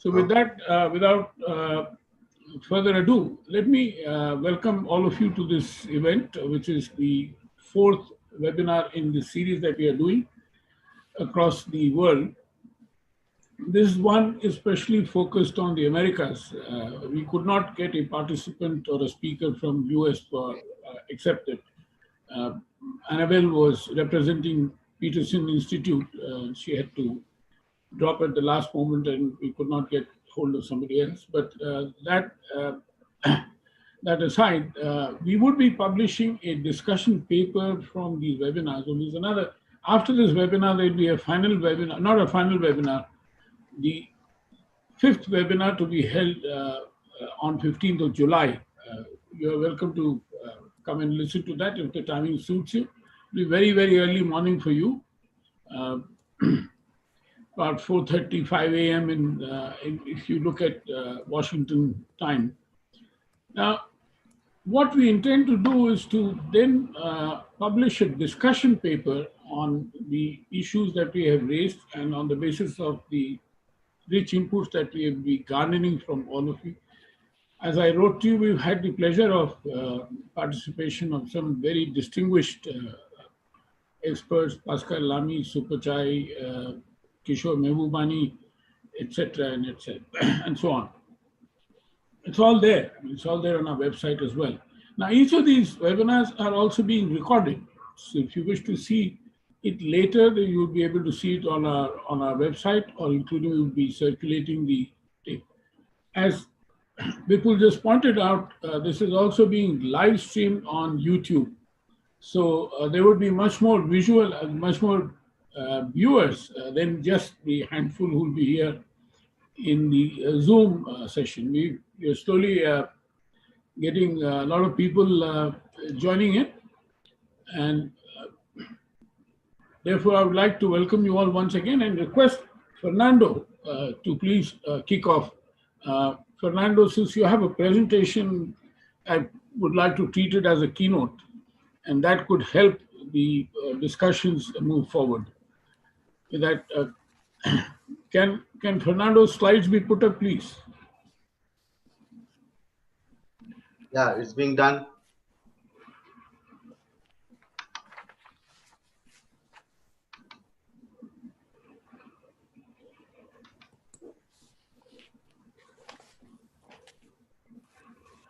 So with that, without further ado, let me welcome all of you to this event, which is the fourth webinar in the series that we are doing across the world. This one is especially focused on the Americas. We could not get a participant or a speaker from US for except that Anabel was representing Peterson Institute. She had to drop at the last moment and we could not get hold of somebody else. But that aside, we would be publishing a discussion paper from these webinars. So there's another, after this webinar, there'll be a final webinar, not a final webinar, the fifth webinar to be held on 15th of July. You're welcome to come and listen to that if the timing suits you. It'll be very, very early morning for you. About 4:35 a.m. if you look at Washington time. Now, what we intend to do is to then publish a discussion paper on the issues that we have raised and on the basis of the rich inputs that we have been garnering from all of you. As I wrote to you, we've had the pleasure of participation of some very distinguished experts, Pascal Lamy, Supachai, Kishore Mehbubani, etc., and so on. It's all there. It's all there on our website as well. Now, each of these webinars are also being recorded. So if you wish to see it later, then you'll be able to see it on our website, or including we'll be circulating the tape. As Vipul just pointed out, this is also being live streamed on YouTube. So there would be much more visual and much more viewers than just the handful who will be here in the Zoom session. We are slowly getting a lot of people joining in, and therefore I would like to welcome you all once again and request Fernando to please kick off. Fernando, since you have a presentation, I would like to treat it as a keynote, and that could help the discussions move forward. That can Fernando's slides be put up, please? Yeah, it's being done.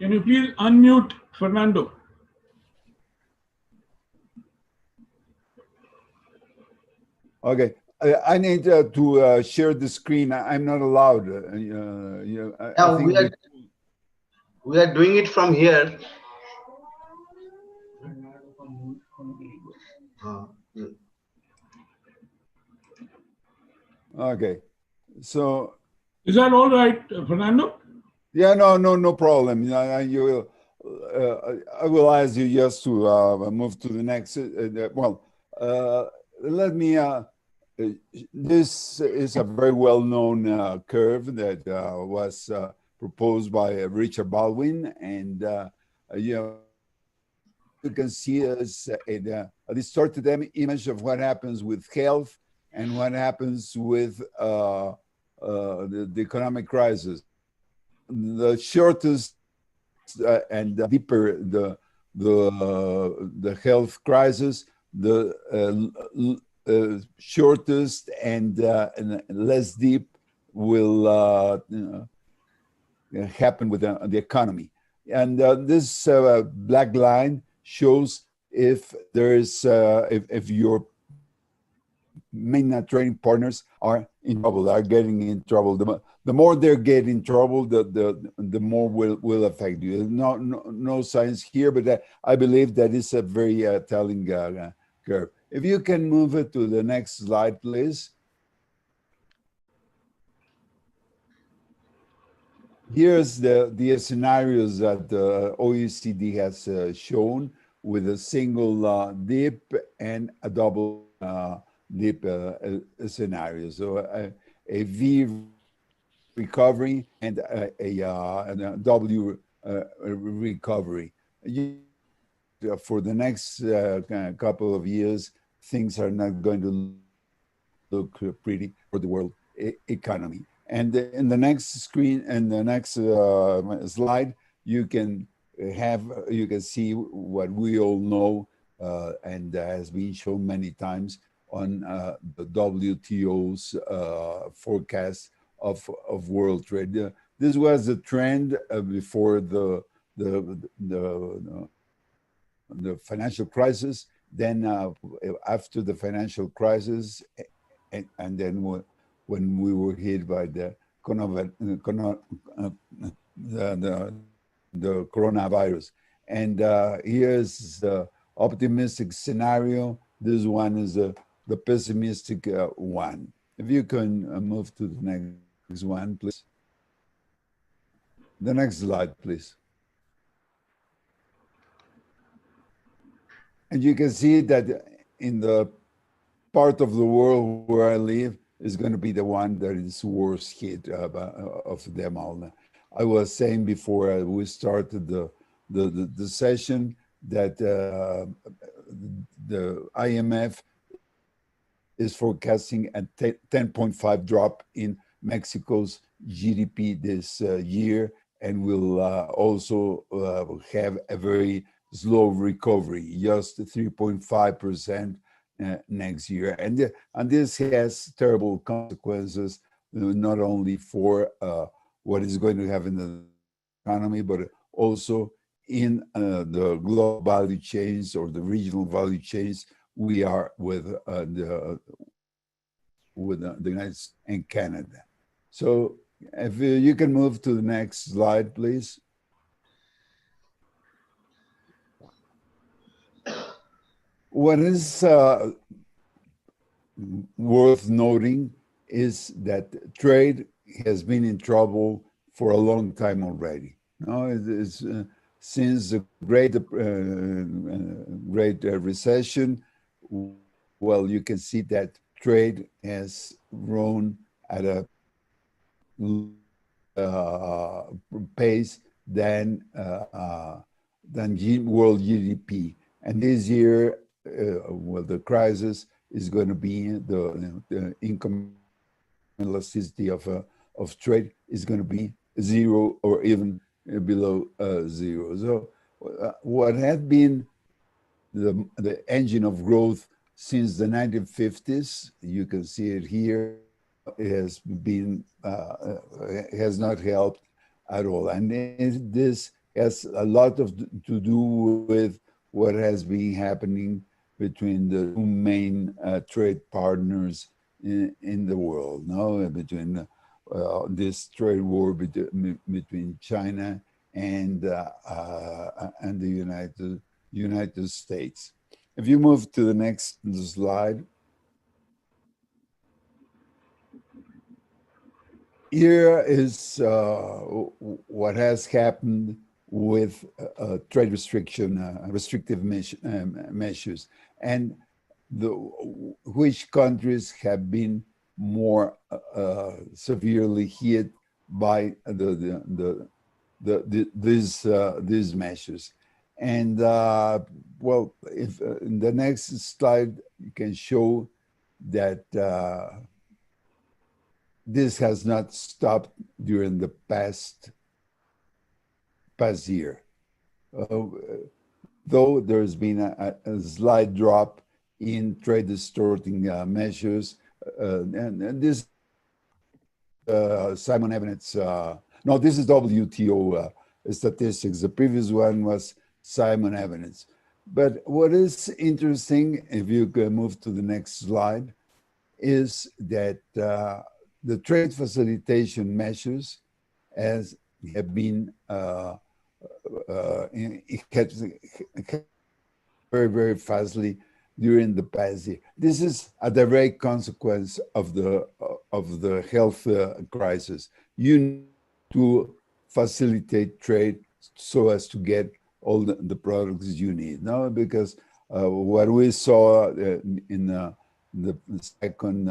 Can you please unmute Fernando? Okay, I need to share the screen. I'm not allowed. We are doing it from here. Okay, so is that all right, Fernando? Yeah, no problem. I will ask you just to move to the next. Let me. This is a very well-known curve that was proposed by Richard Baldwin, and you can see as a distorted image of what happens with health and what happens with the economic crisis. The shortest and the deeper the health crisis, the shortest and less deep will happen with the economy. And this black line shows if there is if your main trading partners are in trouble, are getting in trouble. The more they get in trouble, the more will affect you. No science here, but I believe that is a very telling curve. If you can move it to the next slide, please. Here's the scenarios that the OECD has shown with a single dip and a double dip scenario. So a V recovery and a W recovery. For the next couple of years, things are not going to look pretty for the world economy. And in the next screen, and the next slide, you can see what we all know and has been shown many times on the WTO's forecast of world trade. This was a trend before the financial crisis. Then after the financial crisis, and then when we were hit by the coronavirus. And here's the optimistic scenario. This one is the pessimistic one. If you can move to the next one, please. The next slide, please. And you can see that in the part of the world where I live is going to be the one that is worst hit of them all. I was saying before we started the session that the IMF is forecasting a 10.5 drop in Mexico's GDP this year, and will also have a very slow recovery, just 3.5% next year. And this has terrible consequences, not only for what is going to happen in the economy, but also in the global value chains or the regional value chains we are with the United States and Canada. So if you can move to the next slide, please. What is worth noting is that trade has been in trouble for a long time already. No, it's, since the Great Recession, well, you can see that trade has grown at a pace than world GDP. And this year, well, the crisis is going to be the income elasticity of trade is going to be zero or even below zero. So what had been the engine of growth since the 1950s, you can see it here, has been has not helped at all. And this has a lot to do with what has been happening between the two main trade partners in the world, no? Between this trade war between China and the United States. If you move to the next slide. Here is what has happened with trade restrictive measures, and which countries have been more severely hit by these measures. And well, if in the next slide you can show that this has not stopped during the past year. Though there's been a slight drop in trade distorting measures, and this Simon Evenet's, no, this is WTO statistics. The previous one was Simon Evenet's. But what is interesting, if you can move to the next slide, is that the trade facilitation measures have been very, very fastly during the past year. This is a direct consequence of the health crisis. You need to facilitate trade so as to get all the products you need. No, because what we saw in the second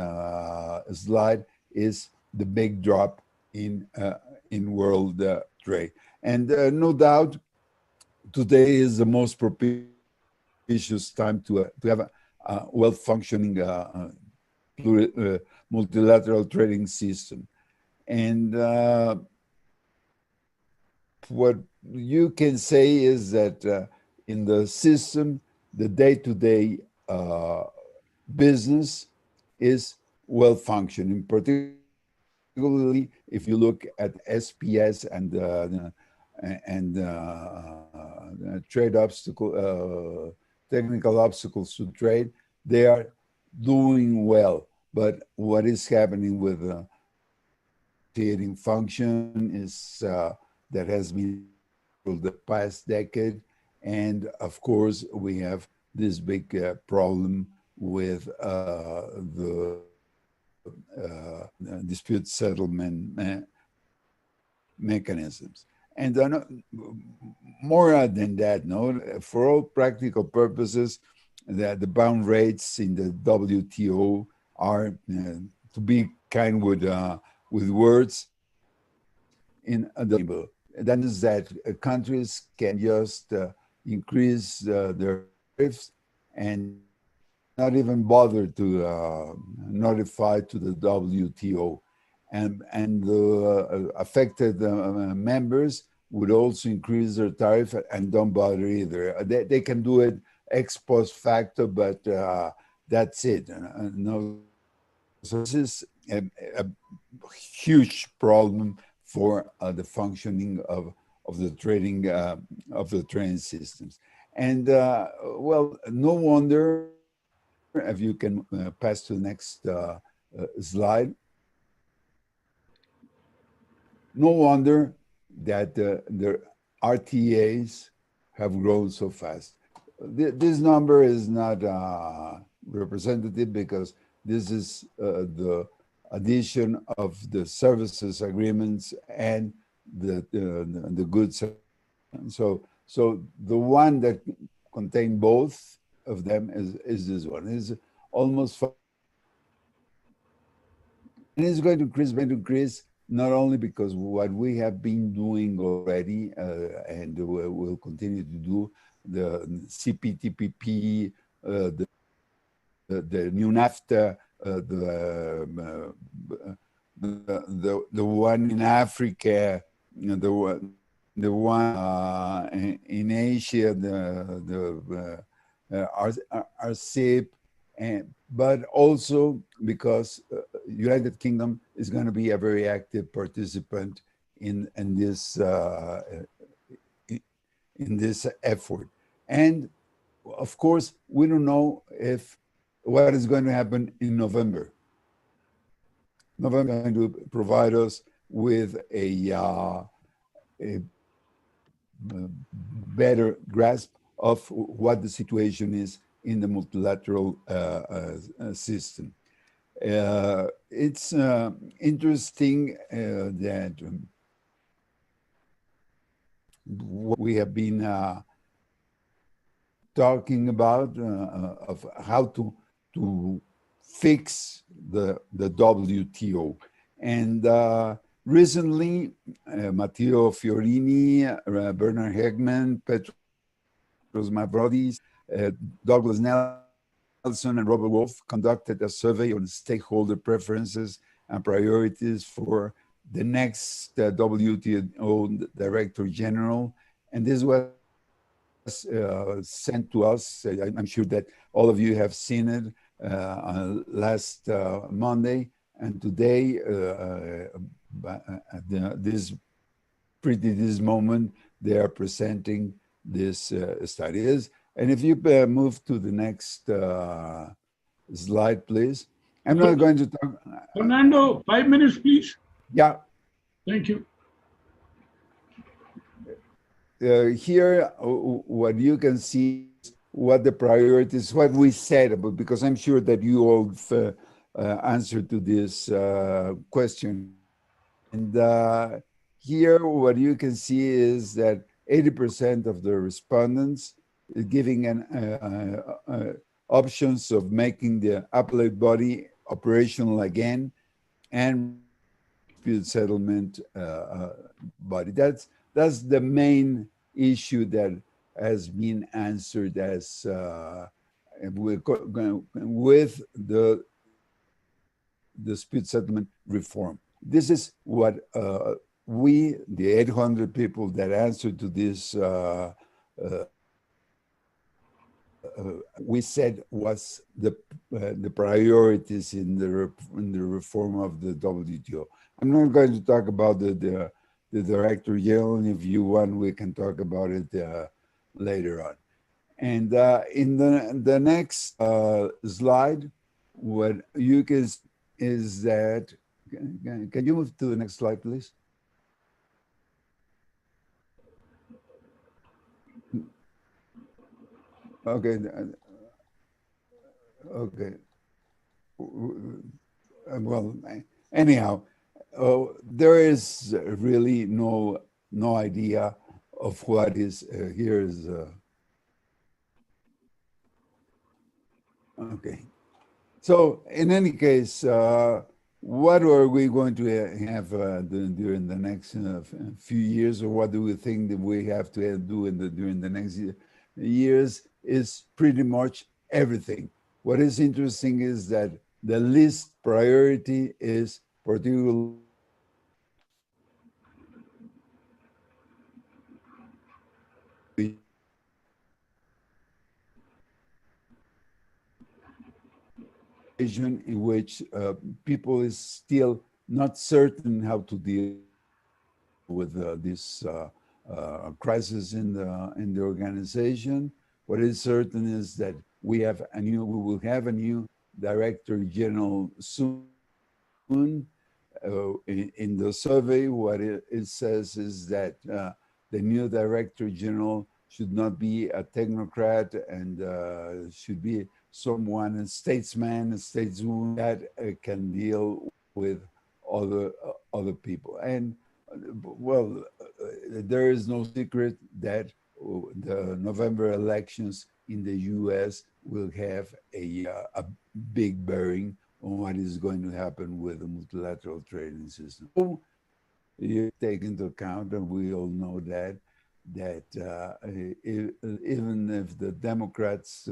slide is the big drop in world trade. And no doubt, today is the most propitious time to have a well-functioning multilateral trading system. And what you can say is that in the system, the day-to-day business is well functioning, particularly if you look at SPS and trade obstacle, technical obstacles to trade, they are doing well. But what is happening with negotiating function is that has been for the past decade. And of course, we have this big problem with the dispute settlement mechanisms. And more than that, no, for all practical purposes, the bound rates in the WTO are, to be kind with words, in the that is that countries can just increase their tariffs and not even bother to notify to the WTO. And the affected members would also increase their tariff and don't bother either. They can do it ex post facto, but that's it. No, so this is a huge problem for the functioning of the trading systems. And well, no wonder, if you can pass to the next slide, no wonder that the RTAs have grown so fast. This number is not representative because this is the addition of the services agreements and the goods. So the one that contain both of them is this one. Is almost, and it's going to increase not only because what we have been doing already and will continue to do, the CPTPP, the new NAFTA, the one in Africa, the one in Asia, the RCEP, but also because United Kingdom is going to be a very active participant in this effort. And of course, we don't know what is going to happen in November. November is going to provide us with a better grasp of what the situation is in the multilateral system. It's interesting that what we have been talking about of how to fix the WTO. And recently, Mateo Fiorini, Bernard Hegman, Petros Mavrodis, Douglas Nelson, and Robert Wolf conducted a survey on stakeholder preferences and priorities for the next WTO Director General. And this was sent to us. I'm sure that all of you have seen it last Monday, and today, at this moment, they are presenting this studies. And if you move to the next slide, please. I'm not going to talk. Fernando, 5 minutes, please. Yeah. Thank you. Here, what you can see is what the priorities, what we said about, because I'm sure that you all answered to this question. And here, what you can see is that 80% of the respondents is giving options of making the appellate body operational again and dispute settlement body. That's the main issue that has been answered as with the dispute settlement reform. this is what we, the 800 people that answered to this, we said was the priorities in the reform of the WTO. I'm not going to talk about the Director General, and if you want, we can talk about it later on. And in the next slide, what you can see is that, can you move to the next slide, please? Okay. Okay. Well, anyhow, there is really no idea of what is here is. Okay. So in any case, what are we going to have during the next few years, or what do we think that we have to do during the next years is pretty much everything. What is interesting is that the least priority is particularly in which people is still not certain how to deal with this crisis in the organization. What is certain is that we will have a new Director General soon. In the survey, what it says is that the new Director General should not be a technocrat and should be someone, a statesman, a stateswoman that can deal with other people. And well, there is no secret that the November elections in the US will have a big bearing on what is going to happen with the multilateral trading system. So you take into account, and we all know that even if the Democrats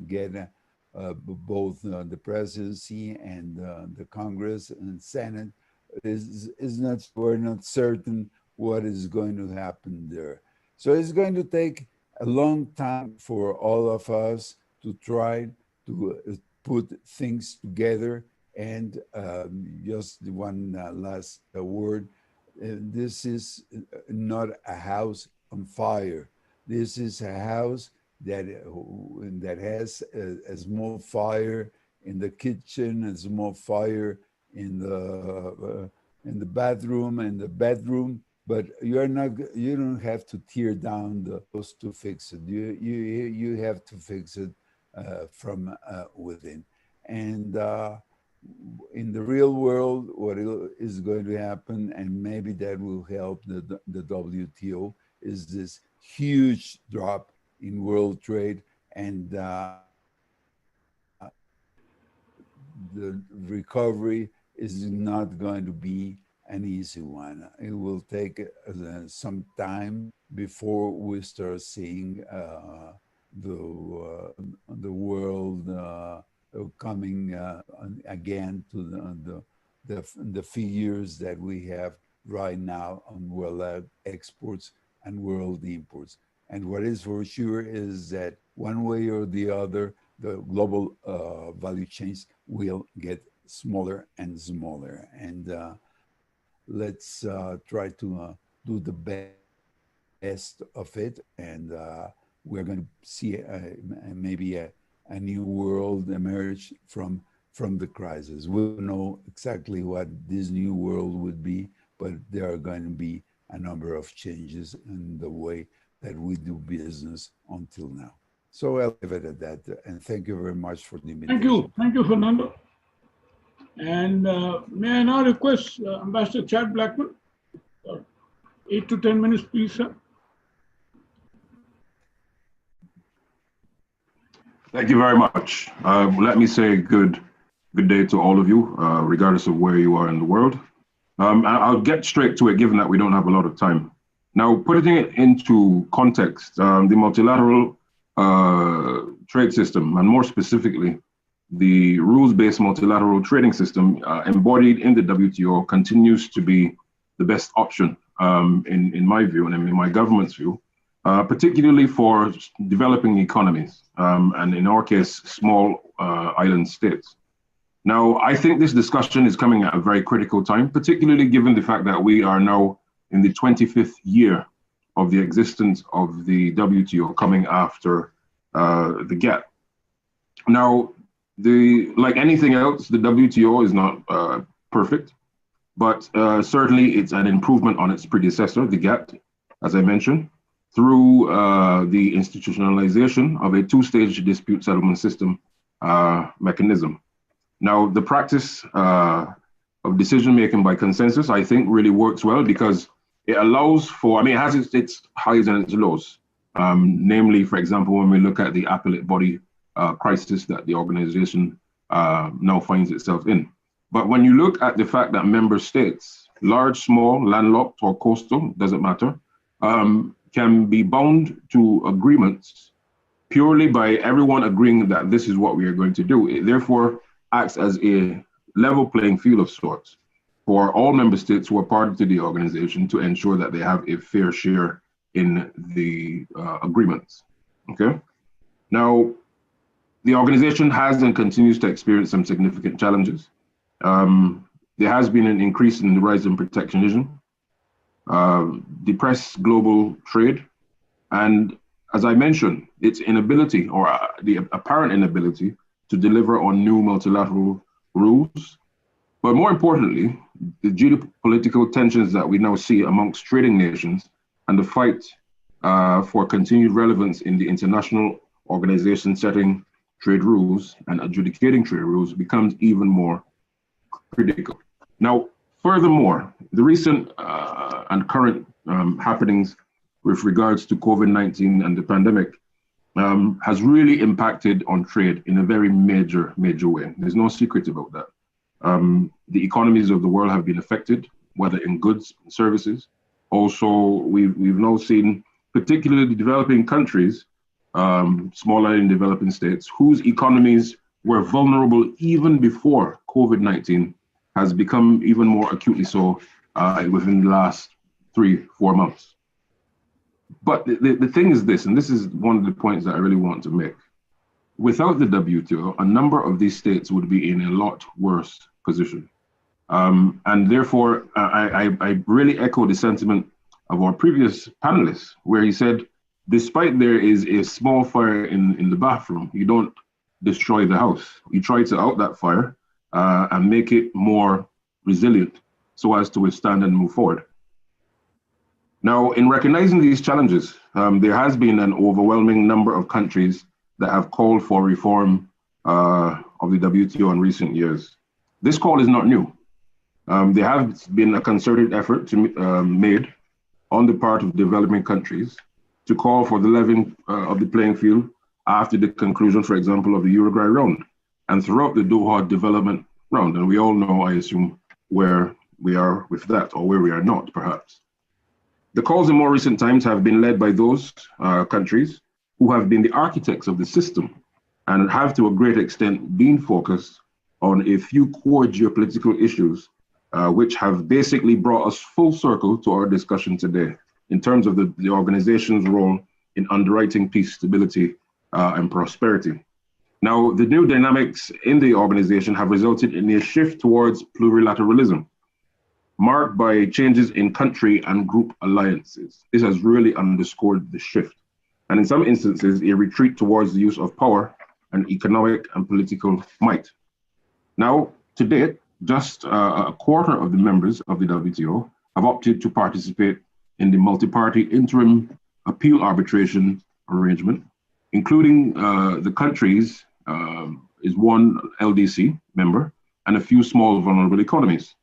get both the presidency and the Congress and Senate, we're not certain what is going to happen there. So it's going to take a long time for all of us to try to put things together. And just one last word, this is not a house on fire. This is a house that has a small fire in the kitchen, a small fire in the bathroom and the bedroom, but you don't have to tear down the house to fix it. You have to fix it from within. And in the real world, what is going to happen, and maybe that will help the WTO, is this huge drop in world trade, and the recovery is not going to be an easy one. It will take some time before we start seeing the world coming again to the figures that we have right now on world exports and world imports. And what is for sure is that one way or the other, the global value chains will get smaller and smaller. And let's try to do the best of it. And we're going to see maybe a new world emerge from the crisis. We don't know exactly what this new world would be, but there are going to be a number of changes in the way that we do business until now. So I'll leave it at that, and thank you very much for the invitation. Thank you, Fernando. And may I now request Ambassador Chad Blackman, 8 to 10 minutes, please, sir. Thank you very much. Let me say good day to all of you, regardless of where you are in the world. I'll get straight to it, given that we don't have a lot of time. Now, putting it into context, the multilateral trade system, and more specifically, the rules-based multilateral trading system embodied in the WTO continues to be the best option in my view and in my government's view, particularly for developing economies, and in our case, small island states. Now, I think this discussion is coming at a very critical time, particularly given the fact that we are now in the 25th year of the existence of the WTO, coming after the GATT. Now, like anything else, the WTO is not perfect, but certainly it's an improvement on its predecessor, the GATT, as I mentioned, through the institutionalization of a two-stage dispute settlement system mechanism. Now, the practice of decision-making by consensus, I think, really works well because it allows for, I mean, it has its highs and its lows. Namely, for example, when we look at the appellate body crisis that the organization now finds itself in. But when you look at the fact that member states, large, small, landlocked, or coastal, doesn't matter, can be bound to agreements purely by everyone agreeing that this is what we are going to do. It therefore acts as a level playing field of sorts for all member states who are party to the organization to ensure that they have a fair share in the agreements, okay? Now, the organization has and continues to experience some significant challenges. There has been an increase in the rise in protectionism, depressed global trade, and as I mentioned, its inability or the apparent inability to deliver on new multilateral rules. But more importantly, the geopolitical tensions that we now see amongst trading nations and the fight for continued relevance in the international organization setting trade rules and adjudicating trade rules becomes even more critical. Now, furthermore, the recent and current happenings with regards to COVID-19 and the pandemic has really impacted on trade in a very major way. There's no secret about that. The economies of the world have been affected, whether in goods and services. Also, we've now seen particularly developing countries, smaller and developing states, whose economies were vulnerable even before COVID-19 has become even more acutely so within the last 3-4 months. But the thing is this, and this is one of the points that I really want to make. Without the WTO, a number of these states would be in a lot worse position. And therefore, I really echo the sentiment of our previous panelists, where he said, despite there is a small fire in the bathroom, you don't destroy the house. You try to out that fire and make it more resilient so as to withstand and move forward. Now, in recognizing these challenges, there has been an overwhelming number of countries that have called for reform of the WTO in recent years. This call is not new. There has been a concerted effort made on the part of developing countries to call for the leveling of the playing field after the conclusion, for example, of the Uruguay round and throughout the Doha development round. And we all know, I assume, where we are with that, or where we are not, perhaps. The calls in more recent times have been led by those countries who have been the architects of the system and have to a great extent been focused on a few core geopolitical issues, which have basically brought us full circle to our discussion today in terms of the organization's role in underwriting peace, stability, and prosperity. Now, the new dynamics in the organization have resulted in a shift towards plurilateralism, marked by changes in country and group alliances. This has really underscored the shift, and in some instances, a retreat towards the use of power and economic and political might. Now, to date, just a quarter of the members of the WTO have opted to participate in the multi-party interim appeal arbitration arrangement, including the countries is one LDC member and a few small vulnerable economies.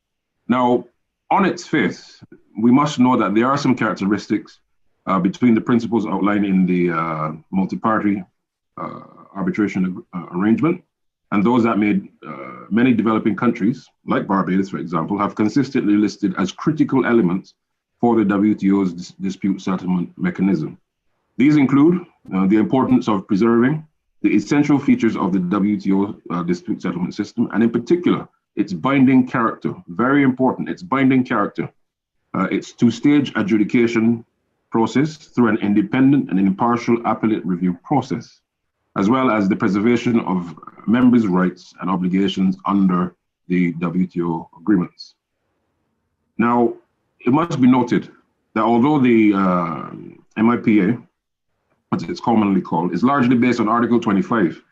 Now, on its face, we must know that there are some characteristics between the principles outlined in the multi-party arbitration arrangement and those that made many developing countries, like Barbados, for example, have consistently listed as critical elements for the WTO's dispute settlement mechanism. These include the importance of preserving the essential features of the WTO dispute settlement system, and in particular, its binding character. Very important, its binding character. Its two-stage adjudication process through an independent and impartial appellate review process, as well as the preservation of members' rights and obligations under the WTO agreements. Now, it must be noted that although the MIPA, as it's commonly called, is largely based on Article 25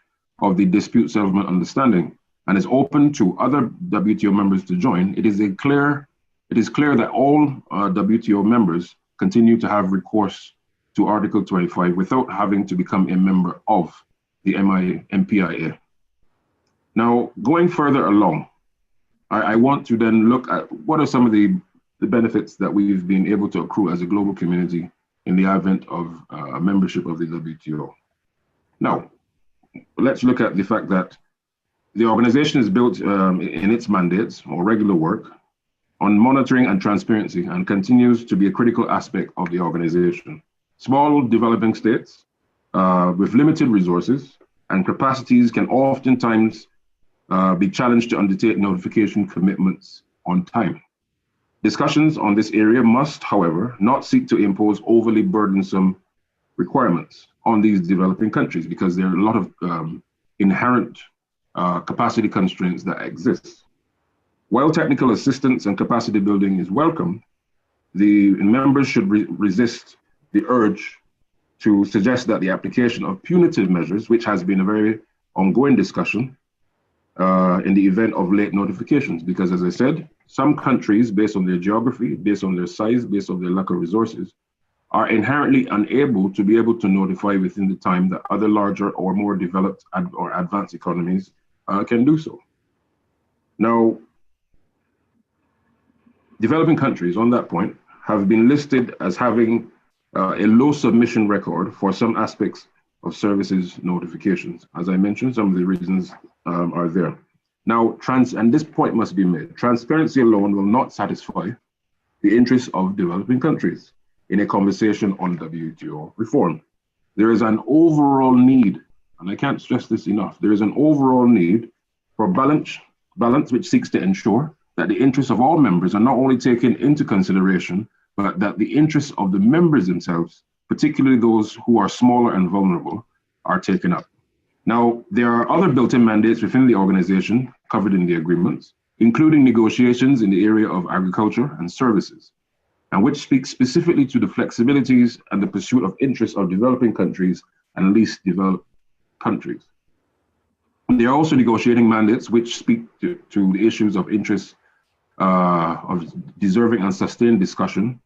of the Dispute Settlement Understanding and is open to other WTO members to join, it is clear that all WTO members continue to have recourse to Article 25 without having to become a member of the MPIA. Now, going further along, I want to then look at what are some of the benefits that we've been able to accrue as a global community in the advent of membership of the WTO. Now, let's look at the fact that the organization is built in its mandates or regular work on monitoring and transparency and continues to be a critical aspect of the organization. Small developing states with limited resources and capacities can oftentimes be challenged to undertake notification commitments on time. Discussions on this area must, however, not seek to impose overly burdensome requirements on these developing countries because there are a lot of inherent capacity constraints that exist. While technical assistance and capacity building is welcome, the members should resist the urge to suggest that the application of punitive measures, which has been a very ongoing discussion in the event of late notifications, because as I said, some countries, based on their geography, based on their size, based on their lack of resources, are inherently unable to be able to notify within the time that other larger or more developed or advanced economies can do so. Now, developing countries, on that point, have been listed as having a low submission record for some aspects of services notifications. As I mentioned, some of the reasons are there. Now, and this point must be made, transparency alone will not satisfy the interests of developing countries in a conversation on WTO reform. There is an overall need, and I can't stress this enough, there is an overall need for balance which seeks to ensure that the interests of all members are not only taken into consideration, but that the interests of the members themselves, particularly those who are smaller and vulnerable, are taken up. Now, there are other built-in mandates within the organization covered in the agreements, including negotiations in the area of agriculture and services, and which speak specifically to the flexibilities and the pursuit of interests of developing countries and least developed countries. There are also negotiating mandates which speak to the issues of interest of deserving and sustained discussion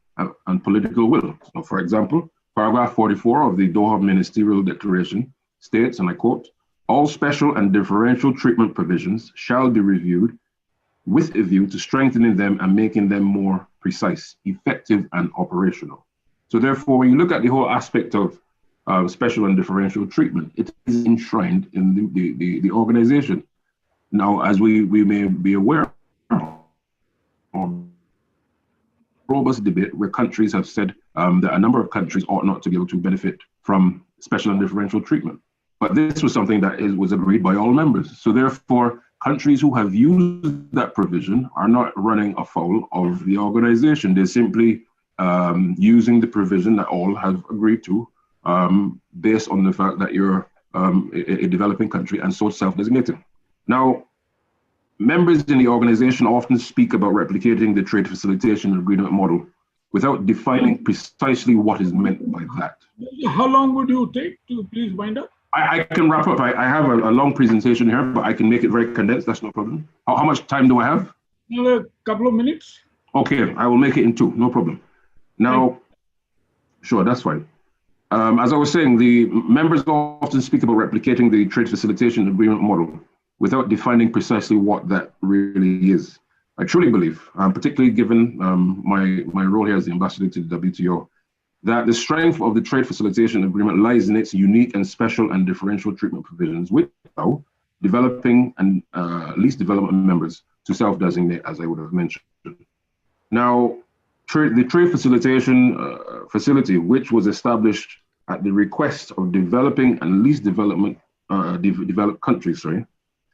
and political will. So, for example, paragraph 44 of the Doha Ministerial Declaration states, and I quote, "All special and differential treatment provisions shall be reviewed with a view to strengthening them and making them more precise, effective, and operational." So therefore, when you look at the whole aspect of special and differential treatment, it is enshrined in the organization. Now, as we may be aware of robust debate where countries have said that a number of countries ought not to be able to benefit from special and differential treatment. But this was something that was agreed by all members. So therefore, countries who have used that provision are not running afoul of the organization. They're simply using the provision that all have agreed to based on the fact that you're a developing country and so self-designated. Now, members in the organization often speak about replicating the trade facilitation agreement model without defining precisely what is meant by that. How long would you take to please wind up? I can wrap up. I have a long presentation here, but I can make it very condensed. That's no problem. How much time do I have? A couple of minutes. Okay, I will make it in 2, no problem. Now, sure, that's fine. As I was saying, the members often speak about replicating the trade facilitation agreement model without defining precisely what that really is. I truly believe, particularly given my role here as the ambassador to the WTO, that the strength of the trade facilitation agreement lies in its unique and special and differential treatment provisions, which allow developing and least developed members to self-designate, as I would have mentioned. Now, the trade facilitation facility, which was established at the request of developing and least development developed countries, sorry,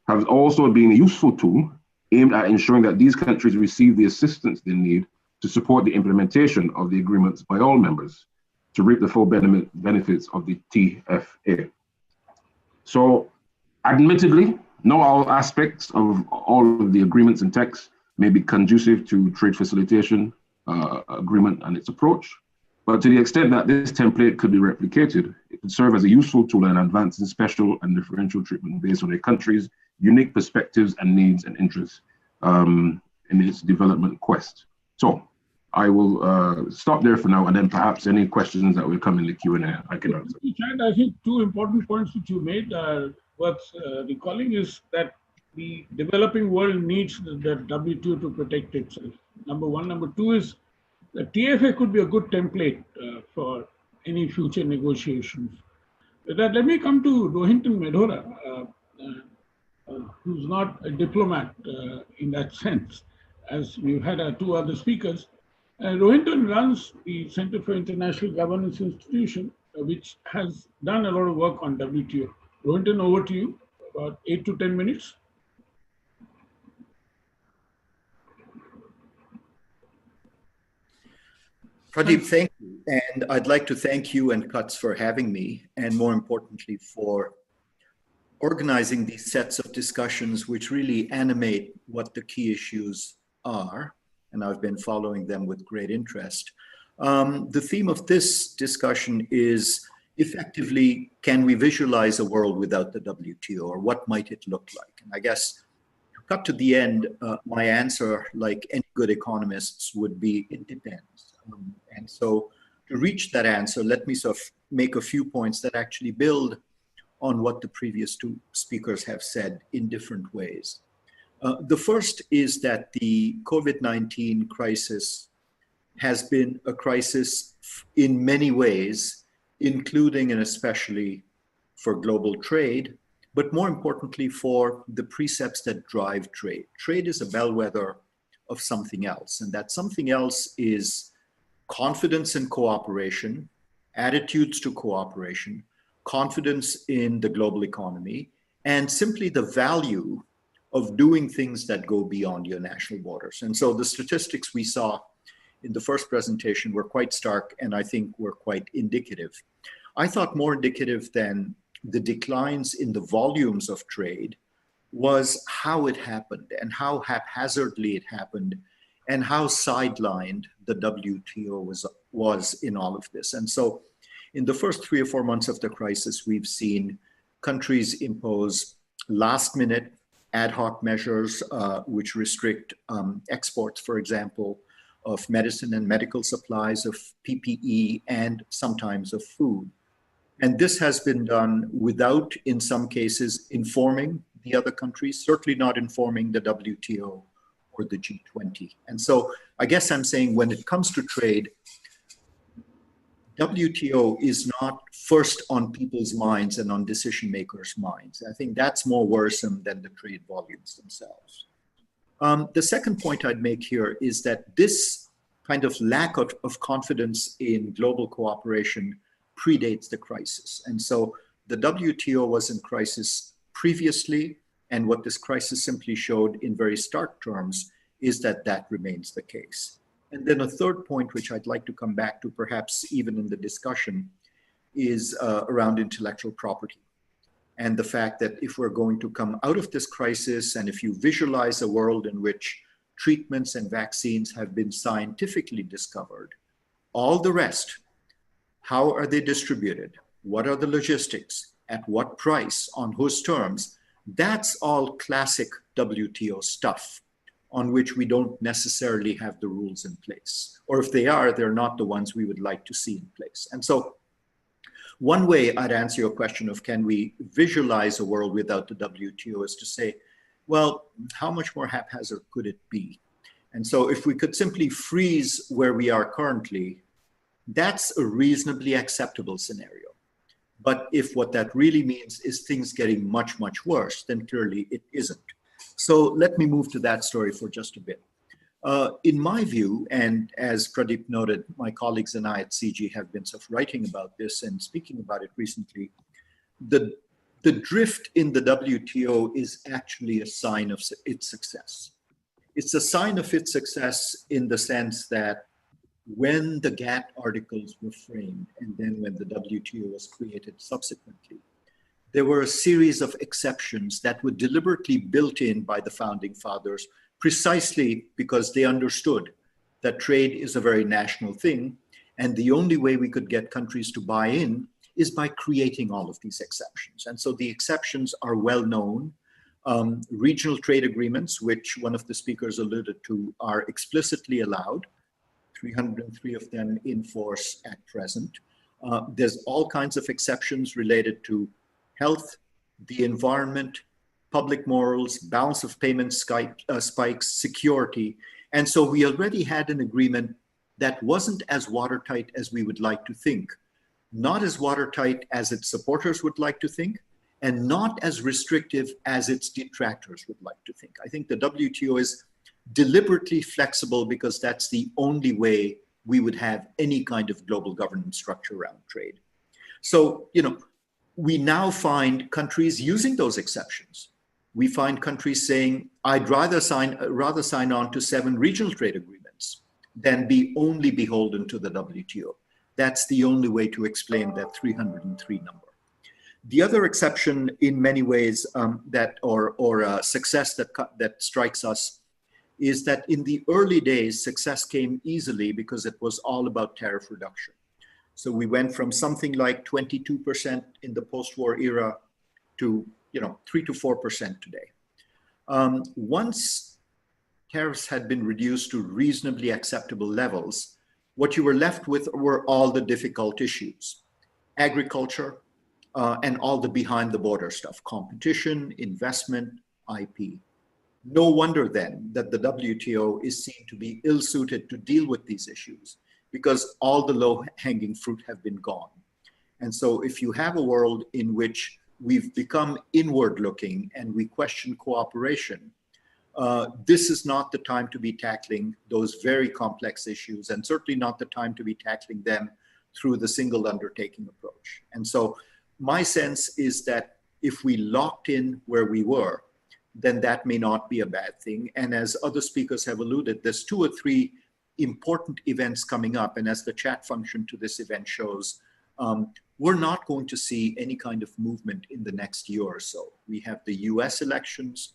have also been a useful tool aimed at ensuring that these countries receive the assistance they need to support the implementation of the agreements by all members to reap the full benefits of the TFA. So, admittedly, not all aspects of all of the agreements and texts may be conducive to trade facilitation agreement and its approach, but to the extent that this template could be replicated, it could serve as a useful tool in advancing special and differential treatment based on a country's unique perspectives and needs and interests in its development quest. So I will stop there for now, and then perhaps any questions that will come in the Q&A I can answer. I think two important points which you made are worth recalling is that the developing world needs the WTO to protect itself. Number one. Number two is the TFA could be a good template for any future negotiations. With that, let me come to Rohinton Medhora, who's not a diplomat in that sense, as we've had our two other speakers. Rohinton runs the Center for International Governance Institution, which has done a lot of work on WTO. Rohinton, over to you, about 8 to 10 minutes. Pradeep, thank you. And I'd like to thank you and CUTS for having me, and more importantly, for organizing these sets of discussions which really animate what the key issues are. And I've been following them with great interest. The theme of this discussion is effectively, can we visualize a world without the WTO, or what might it look like? And I guess, to cut to the end, my answer, like any good economists, would be it depends. And so to reach that answer, let me sort of make a few points that actually build on what the previous two speakers have said in different ways. The first is that the COVID-19 crisis has been a crisis in many ways, including and especially for global trade, but more importantly for the precepts that drive trade. Trade is a bellwether of something else, and that something else is confidence in cooperation, attitudes to cooperation, confidence in the global economy, and simply the value of doing things that go beyond your national borders. And so the statistics we saw in the first presentation were quite stark, and I think were quite indicative. I thought more indicative than the declines in the volumes of trade was how it happened and how haphazardly it happened, and how sidelined the WTO was in all of this. And so in the first 3 or 4 months of the crisis, we've seen countries impose last-minute ad hoc measures which restrict exports, for example, of medicine and medical supplies, of PPE, and sometimes of food. And this has been done without, in some cases, informing the other countries, certainly not informing the WTO or the G20. And so I guess I'm saying when it comes to trade, WTO is not first on people's minds and on decision makers' minds. I think that's more worrisome than the trade volumes themselves. The second point I'd make here is that this kind of lack of confidence in global cooperation predates the crisis. And so the WTO was in crisis previously, and what this crisis simply showed in very stark terms is that that remains the case. And then a third point, which I'd like to come back to perhaps even in the discussion, is around intellectual property. And the fact that if we're going to come out of this crisis, and if you visualize a world in which treatments and vaccines have been scientifically discovered, all the rest, how are they distributed? What are the logistics? At what price? On whose terms? That's all classic WTO stuff on which we don't necessarily have the rules in place. Or if they are, they're not the ones we would like to see in place. And so one way I'd answer your question of can we visualize a world without the WTO is to say, well, how much more haphazard could it be? And so if we could simply freeze where we are currently, that's a reasonably acceptable scenario. But if what that really means is things getting much, much worse, then clearly it isn't. So let me move to that story for just a bit. In my view, and as Pradeep noted, my colleagues and I at CIGI have been sort of writing about this and speaking about it recently, the the drift in the WTO is actually a sign of its success. It's a sign of its success in the sense that when the GATT articles were framed, and then when the WTO was created subsequently, there were a series of exceptions that were deliberately built in by the founding fathers, precisely because they understood that trade is a very national thing, and the only way we could get countries to buy in is by creating all of these exceptions. And so the exceptions are well known. Regional trade agreements, which one of the speakers alluded to, are explicitly allowed, 303 of them in force at present. There's all kinds of exceptions related to health, the environment, public morals, balance of payments spikes, security. And so we already had an agreement that wasn't as watertight as we would like to think, not as watertight as its supporters would like to think, and not as restrictive as its detractors would like to think. I think the WTO is deliberately flexible because that's the only way we would have any kind of global governance structure around trade. So, we now find countries using those exceptions. We find countries saying, I'd rather sign on to 7 regional trade agreements than be only beholden to the WTO. That's the only way to explain that 303 number. The other exception in many ways success that strikes us is that in the early days, success came easily because it was all about tariff reduction. So we went from something like 22% in the post-war era to 3 to 4% today. Once tariffs had been reduced to reasonably acceptable levels, what you were left with were all the difficult issues: agriculture, and all the behind the border stuff, competition, investment, IP. No wonder then that the WTO is seen to be ill-suited to deal with these issues because all the low-hanging fruit have been gone. And so if you have a world in which we've become inward-looking and we question cooperation, this is not the time to be tackling those very complex issues, and certainly not the time to be tackling them through the single undertaking approach. And so my sense is that if we locked in where we were, then that may not be a bad thing. And as other speakers have alluded, there's 2 or 3 important events coming up. And as the chat function to this event shows, we're not going to see any kind of movement in the next year or so. We have the US elections,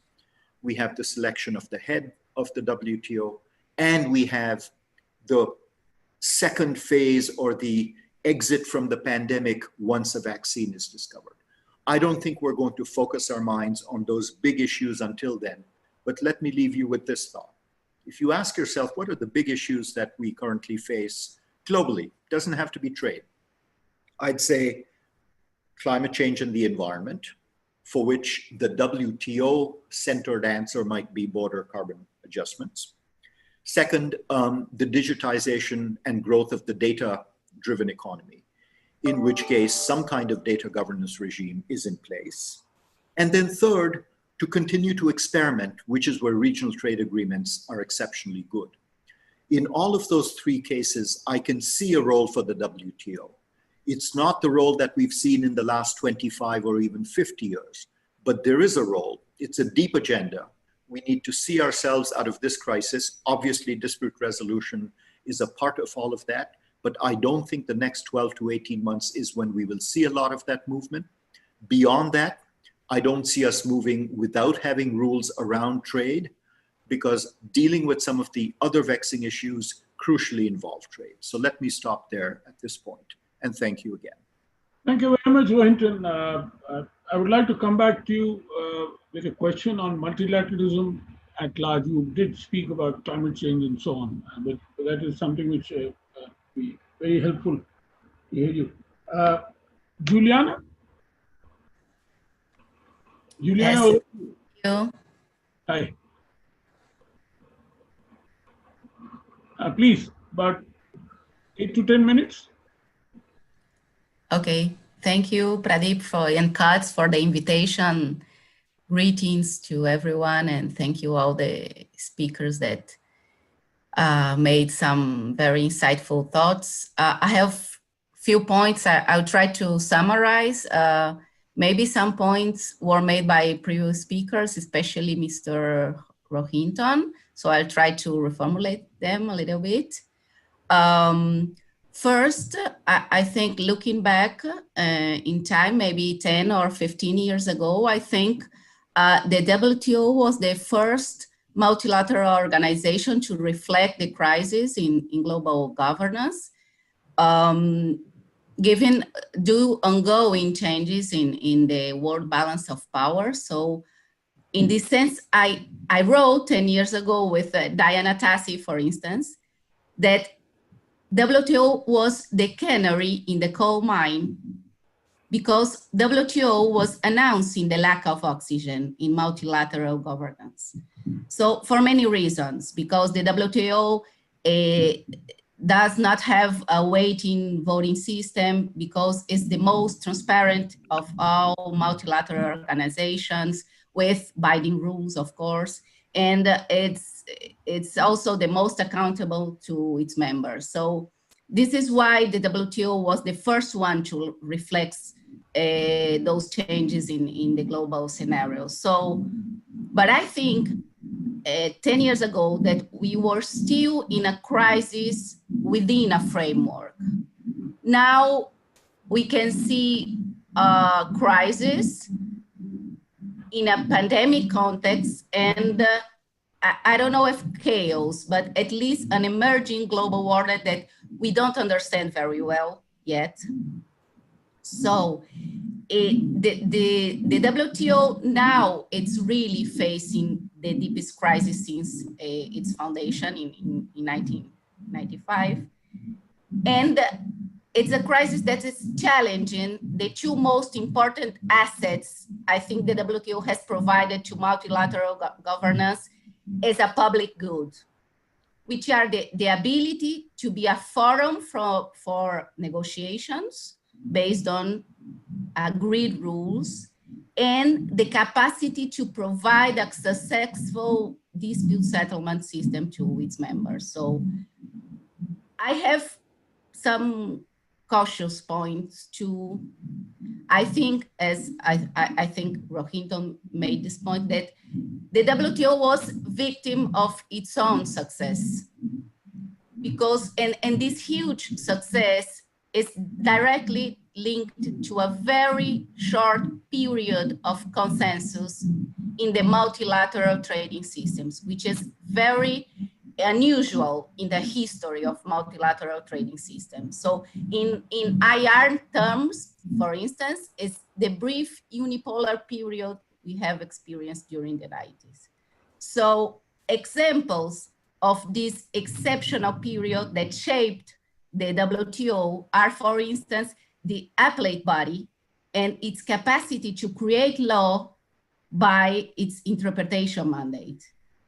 we have the selection of the head of the WTO, and we have the second phase or the exit from the pandemic once a vaccine is discovered. I don't think we're going to focus our minds on those big issues until then, but let me leave you with this thought. If you ask yourself, what are the big issues that we currently face globally? Doesn't have to be trade. I'd say climate change and the environment, for which the WTO-centered answer might be border carbon adjustments. Second, the digitization and growth of the data-driven economy, in which case some kind of data governance regime is in place. And then third, to continue to experiment, which is where regional trade agreements are exceptionally good. In all of those 3 cases, I can see a role for the WTO. It's not the role that we've seen in the last 25 or even 50 years, but there is a role. It's a deep agenda. We need to see ourselves out of this crisis. Obviously, dispute resolution is a part of all of that, but I don't think the next 12 to 18 months is when we will see a lot of that movement. Beyond that, I don't see us moving without having rules around trade, because dealing with some of the other vexing issues crucially involve trade. So let me stop there at this point, and thank you again. Thank you very much, Rohinton. I would like to come back to you with a question on multilateralism at large. You did speak about climate change and so on, but that is something which will be very helpful to hear you. Juliana? Juliana? Yes. Thank you. Hi. Please, about 8 to 10 minutes. Okay. Thank you, Pradeep, and Katz for the invitation. Greetings to everyone, and thank you all the speakers that made some very insightful thoughts. I have few points. I'll try to summarize. maybe some points were made by previous speakers, especially Mr. Rohinton. So I'll try to reformulate them a little bit. First, I think looking back in time, maybe 10 or 15 years ago, I think the WTO was the first multilateral organization to reflect the crisis in global governance, given due ongoing changes in the world balance of power. So in this sense, I wrote 10 years ago with Diana Tassi, for instance, that WTO was the canary in the coal mine because WTO was announcing the lack of oxygen in multilateral governance. So for many reasons, because the WTO does not have a weighting voting system, because it's the most transparent of all multilateral organizations with binding rules, of course, and it's also the most accountable to its members. So this is why the WTO was the first one to reflect those changes in the global scenario. So, but I think 10 years ago that we were still in a crisis within a framework. Now we can see a crisis in a pandemic context and I don't know if chaos, but at least an emerging global order that we don't understand very well yet. So the WTO now it's really facing the deepest crisis since its foundation in 1995. And it's a crisis that is challenging the two most important assets I think the WTO has provided to multilateral governance as a public good, which are the ability to be a forum for negotiations based on agreed rules and the capacity to provide a successful dispute settlement system to its members. So I have some cautious points too. I think, as I think Rohinton made this point, that the WTO was victim of its own success because, and this huge success is directly linked to a very short period of consensus in the multilateral trading systems, which is very unusual in the history of multilateral trading systems. So in IR terms, for instance, it's the brief unipolar period we have experienced during the 90s. So examples of this exceptional period that shaped the WTO are, for instance, the appellate body and its capacity to create law by its interpretation mandate.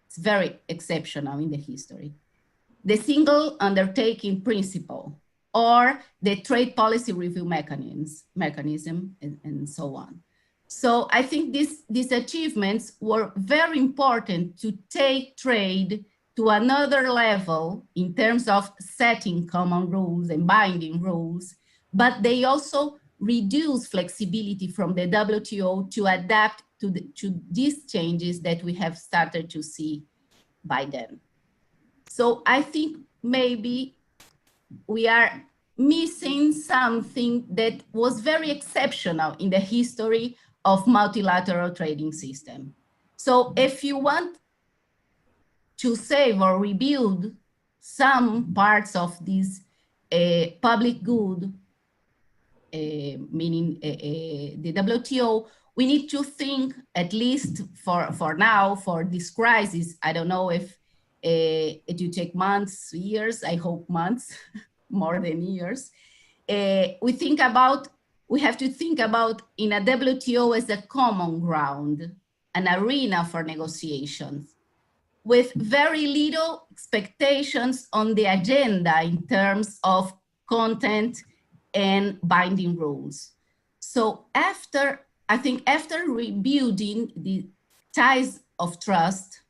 It's very exceptional in the history. The single undertaking principle, or the trade policy review mechanism and so on. So I think these achievements were very important to take trade to another level in terms of setting common rules and binding rules, but they also reduce flexibility from the WTO to adapt to these changes that we have started to see by then. So I think maybe we are missing something that was very exceptional in the history of multilateral trading system. So if you want to save or rebuild some parts of this public good, meaning the WTO, we need to think, at least for now, for this crisis, I don't know if it will take months, years, I hope months, more than years. We have to think about in a WTO as a common ground, an arena for negotiations, with very little expectations on the agenda in terms of content and binding rules. So I think after rebuilding the ties of trust,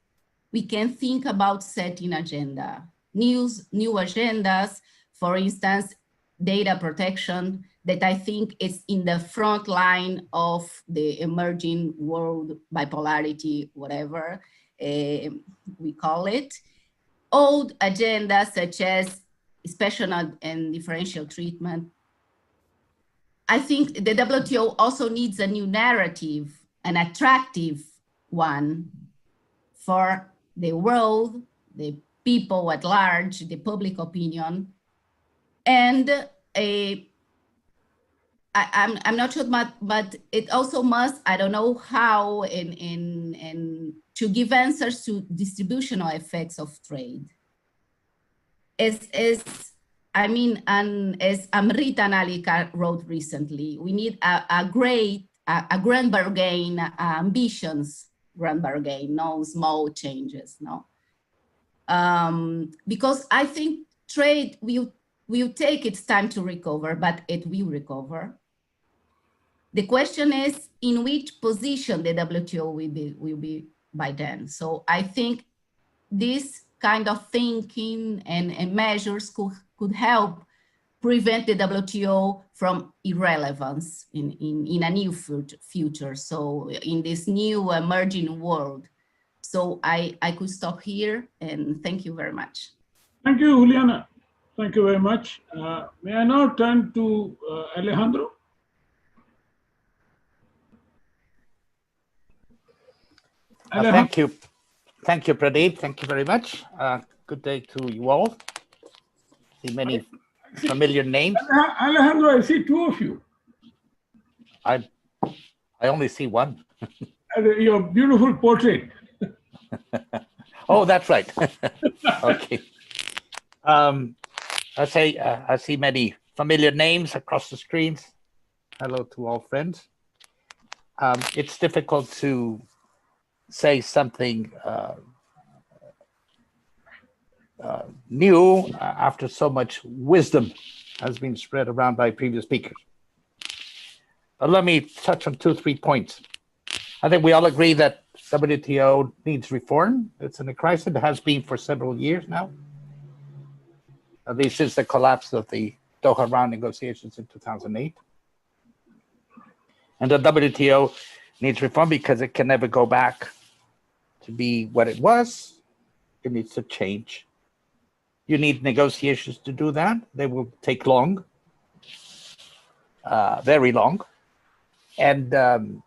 we can think about setting agenda, new agendas. For instance, data protection that I think is in the front line of the emerging world bipolarity, whatever we call it. Old agendas such as special and differential treatment. I think the WTO also needs a new narrative, an attractive one for the world, the people at large, the public opinion, and I'm not sure, but it also must, I don't know how, to give answers to distributional effects of trade. As Amrita Nalika wrote recently, we need a grand bargain, ambitions, grand bargain, no small changes, no. Because I think trade will take its time to recover, but it will recover. The question is in which position the WTO will be by then. So I think this kind of thinking and measures could help prevent the WTO from irrelevance in a new future. So in this new emerging world. So I could stop here and thank you very much. Thank you, Juliana. Thank you very much. May I now turn to Alejandro? Thank you. Thank you, Pradeep. Thank you very much. Good day to you all. See many familiar names. Alejandro, I see two of you. I only see one. Your beautiful portrait. Oh, that's right. Okay. I see many familiar names across the screens. Hello to all friends. It's difficult to say something new after so much wisdom has been spread around by previous speakers. But let me touch on 2-3 points. I think we all agree that WTO needs reform. It's in a crisis. It has been for several years now, at least since the collapse of the Doha round negotiations in 2008. And the WTO needs reform because it can never go back to be what it was. It needs to change. You need negotiations to do that. They will take long, very long. And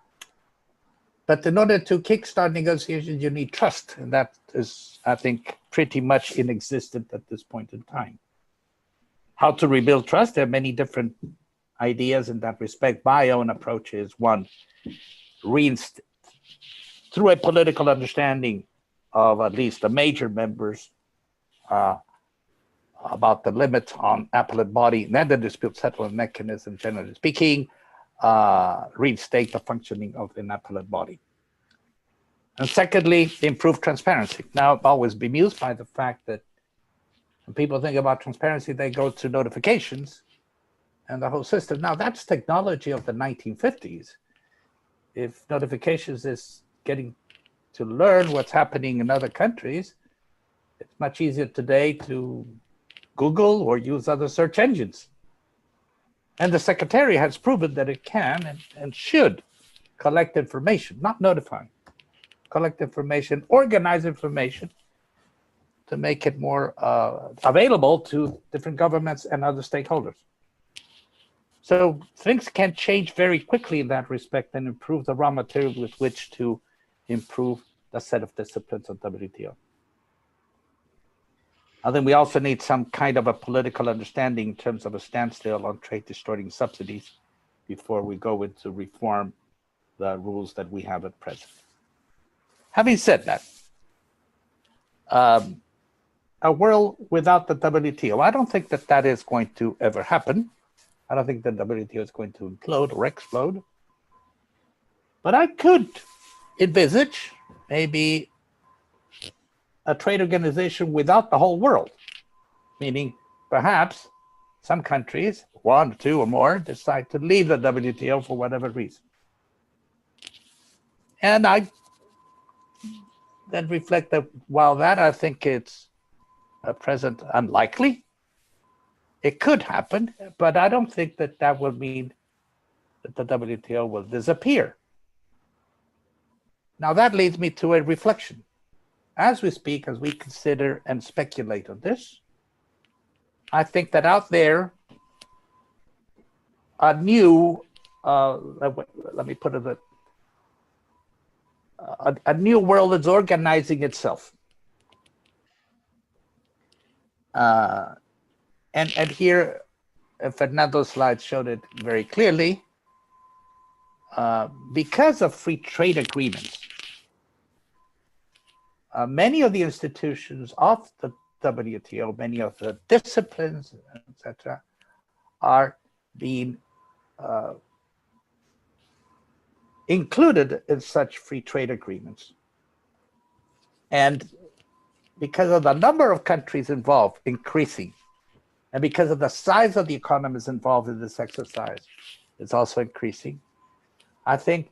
but in order to kickstart negotiations, you need trust. And that is, I think, pretty much inexistent at this point in time. How to rebuild trust? There are many different ideas in that respect. My own approach is one, through a political understanding of at least the major members about the limit on appellate body and then the dispute settlement mechanism, generally speaking, reinstate the functioning of an appellate body. And secondly, improve transparency. Now, I've always been amused by the fact that when people think about transparency, they go to notifications and the whole system. Now, that's technology of the 1950s. If notifications is getting to learn what's happening in other countries, it's much easier today to Google or use other search engines. And the Secretary has proven that it can and should collect information, not notify, collect information, organize information to make it more available to different governments and other stakeholders. So things can change very quickly in that respect and improve the raw material with which to improve the set of disciplines of WTO. I think we also need some kind of a political understanding in terms of a standstill on trade distorting subsidies before we go into reform the rules that we have at present. Having said that, a world without the WTO, I don't think that that is going to ever happen. I don't think the WTO is going to implode or explode. But I could envisage maybe a trade organization without the whole world, meaning perhaps some countries, 1, 2, or more, decide to leave the WTO for whatever reason. And I then reflect that while that I think it's at present unlikely, It could happen, but I don't think that that will mean that the WTO will disappear. Now that leads me to a reflection. As we speak, as we consider and speculate on this, I think that out there, a new, let me put it, a new world is organizing itself. And here, Fernando's slide showed it very clearly. Because of free trade agreements, many of the institutions of the WTO, many of the disciplines, etc., are being included in such free trade agreements. And because of the number of countries involved increasing, and because of the size of the economies involved in this exercise, it's also increasing. I think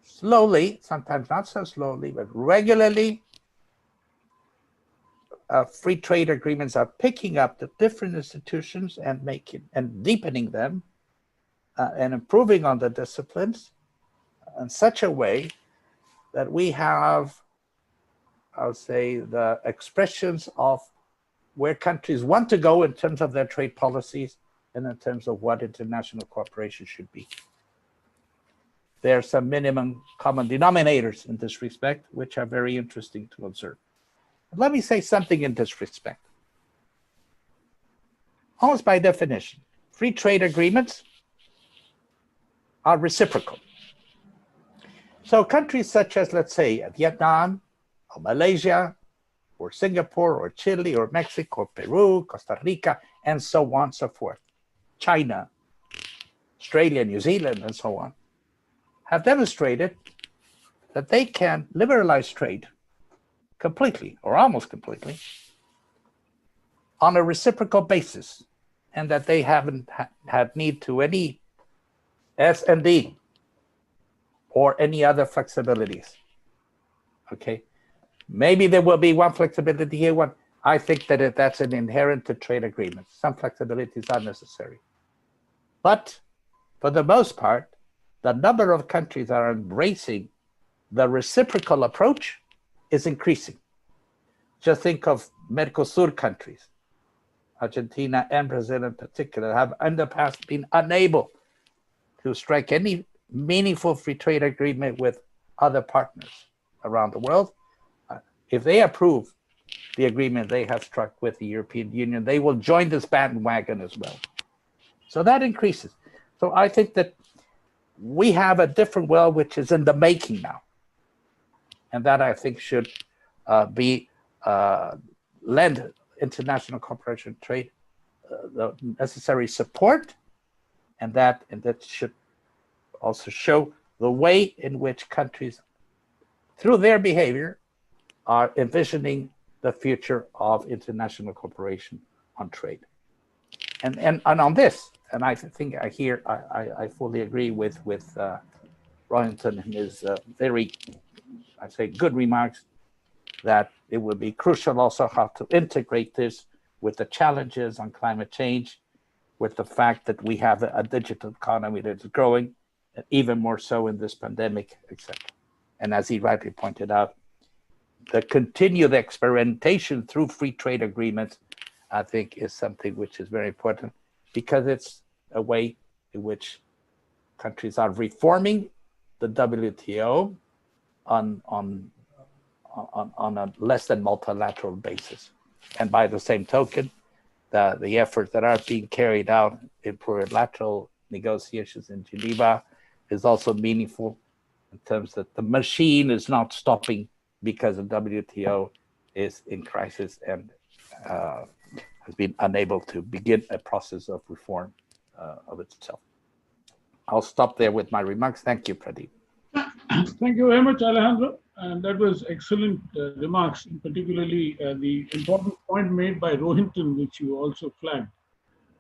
slowly, sometimes not so slowly, but regularly, free trade agreements are picking up the different institutions and making and deepening them and improving on the disciplines in such a way that we have, I would say, the expressions of where countries want to go in terms of their trade policies and in terms of what international cooperation should be. There are some minimum common denominators in this respect, which are very interesting to observe. But let me say something in this respect. Almost by definition, free trade agreements are reciprocal. So countries such as, let's say, Vietnam, or Malaysia, or Singapore, or Chile, or Mexico, or Peru, Costa Rica, and so on and so forth, China, Australia, New Zealand, and so on, have demonstrated that they can liberalize trade completely, or almost completely, on a reciprocal basis, and that they haven't had need to any S&D or any other flexibilities. Okay, maybe there will be one flexibility here, one. I think that that's an inherent to trade agreements. Some flexibilities are necessary. But for the most part, the number of countries that are embracing the reciprocal approach is increasing. Just think of Mercosur countries. Argentina and Brazil in particular have in the past been unable to strike any meaningful free trade agreement with other partners around the world. If they approve the agreement they have struck with the European Union, they will join this bandwagon as well. So that increases. So I think that we have a different world which is in the making now. And that I think should lend international cooperation trade the necessary support, and that should also show the way in which countries, through their behavior, are envisioning the future of international cooperation on trade. And on this, and I think I fully agree with Rohinton and his very, I'd say, good remarks, that it will be crucial also how to integrate this with the challenges on climate change, with the fact that we have a digital economy that's growing, and even more so in this pandemic, etc. And as he rightly pointed out, the continued experimentation through free trade agreements, I think, is something which is very important, because it's a way in which countries are reforming the WTO on a less than multilateral basis. And by the same token, the efforts that are being carried out in plurilateral negotiations in Geneva is also meaningful in terms that the machine is not stopping because the WTO is in crisis and has been unable to begin a process of reform of itself. I'll stop there with my remarks. Thank you, Pradeep. Thank you very much, Alejandro. And that was excellent remarks, particularly the important point made by Rohinton, which you also flagged.